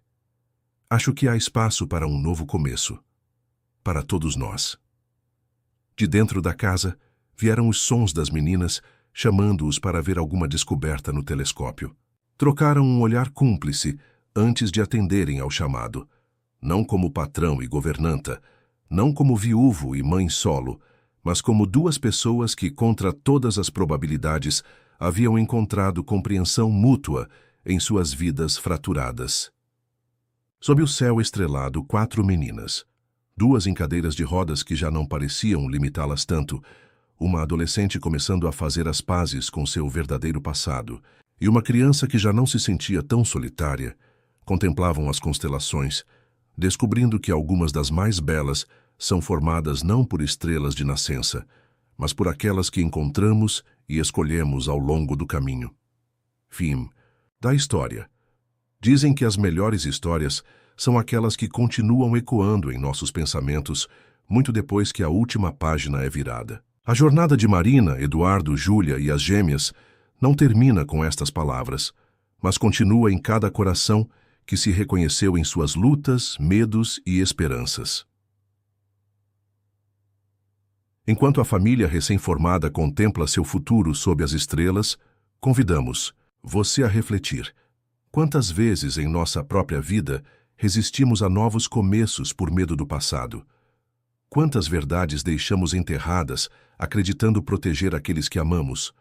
acho que há espaço para um novo começo. Para todos nós. De dentro da casa, vieram os sons das meninas, chamando-os para ver alguma descoberta no telescópio. Trocaram um olhar cúmplice antes de atenderem ao chamado. Não como patrão e governanta, não como viúvo e mãe solo, mas como duas pessoas que, contra todas as probabilidades, haviam encontrado compreensão mútua em suas vidas fraturadas. Sob o céu estrelado, 4 meninas. 2 em cadeiras de rodas que já não pareciam limitá-las tanto, uma adolescente começando a fazer as pazes com seu verdadeiro passado, e uma criança que já não se sentia tão solitária, contemplavam as constelações, descobrindo que algumas das mais belas são formadas não por estrelas de nascença, mas por aquelas que encontramos e escolhemos ao longo do caminho. Fim da história. Dizem que as melhores histórias são aquelas que continuam ecoando em nossos pensamentos muito depois que a última página é virada. A jornada de Marina, Eduardo, Júlia e as gêmeas não termina com estas palavras, mas continua em cada coração que se reconheceu em suas lutas, medos e esperanças. Enquanto a família recém-formada contempla seu futuro sob as estrelas, convidamos você a refletir. Quantas vezes em nossa própria vida resistimos a novos começos por medo do passado? Quantas verdades deixamos enterradas, acreditando proteger aqueles que amamos?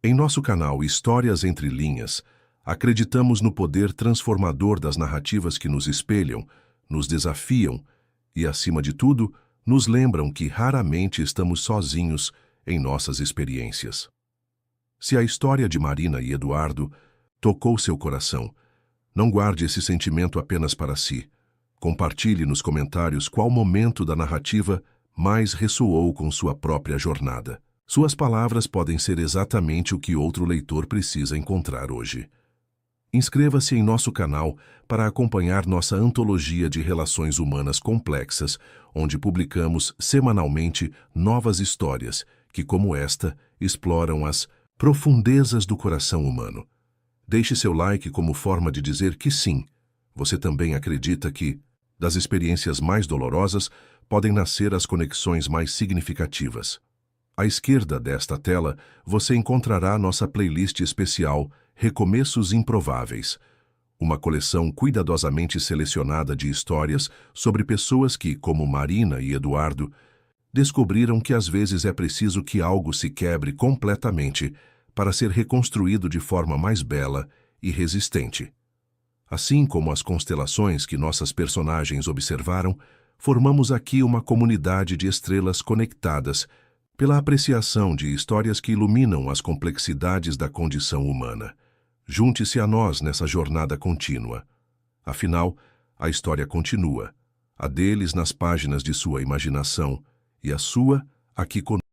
Em nosso canal Histórias Entre Linhas, acreditamos no poder transformador das narrativas que nos espelham, nos desafiam e, acima de tudo, nos lembram que raramente estamos sozinhos em nossas experiências. Se a história de Marina e Eduardo tocou seu coração, não guarde esse sentimento apenas para si. Compartilhe nos comentários qual momento da narrativa mais ressoou com sua própria jornada. Suas palavras podem ser exatamente o que outro leitor precisa encontrar hoje. Inscreva-se em nosso canal para acompanhar nossa antologia de relações humanas complexas, onde publicamos semanalmente novas histórias que, como esta, exploram as profundezas do coração humano. Deixe seu like como forma de dizer que sim, você também acredita que, das experiências mais dolorosas, podem nascer as conexões mais significativas. À esquerda desta tela, você encontrará nossa playlist especial Recomeços Improváveis, uma coleção cuidadosamente selecionada de histórias sobre pessoas que, como Marina e Eduardo, descobriram que às vezes é preciso que algo se quebre completamente para ser reconstruído de forma mais bela e resistente. Assim como as constelações que nossas personagens observaram, formamos aqui uma comunidade de estrelas conectadas pela apreciação de histórias que iluminam as complexidades da condição humana. Junte-se a nós nessa jornada contínua. Afinal, a história continua, a deles nas páginas de sua imaginação e a sua aqui conosco.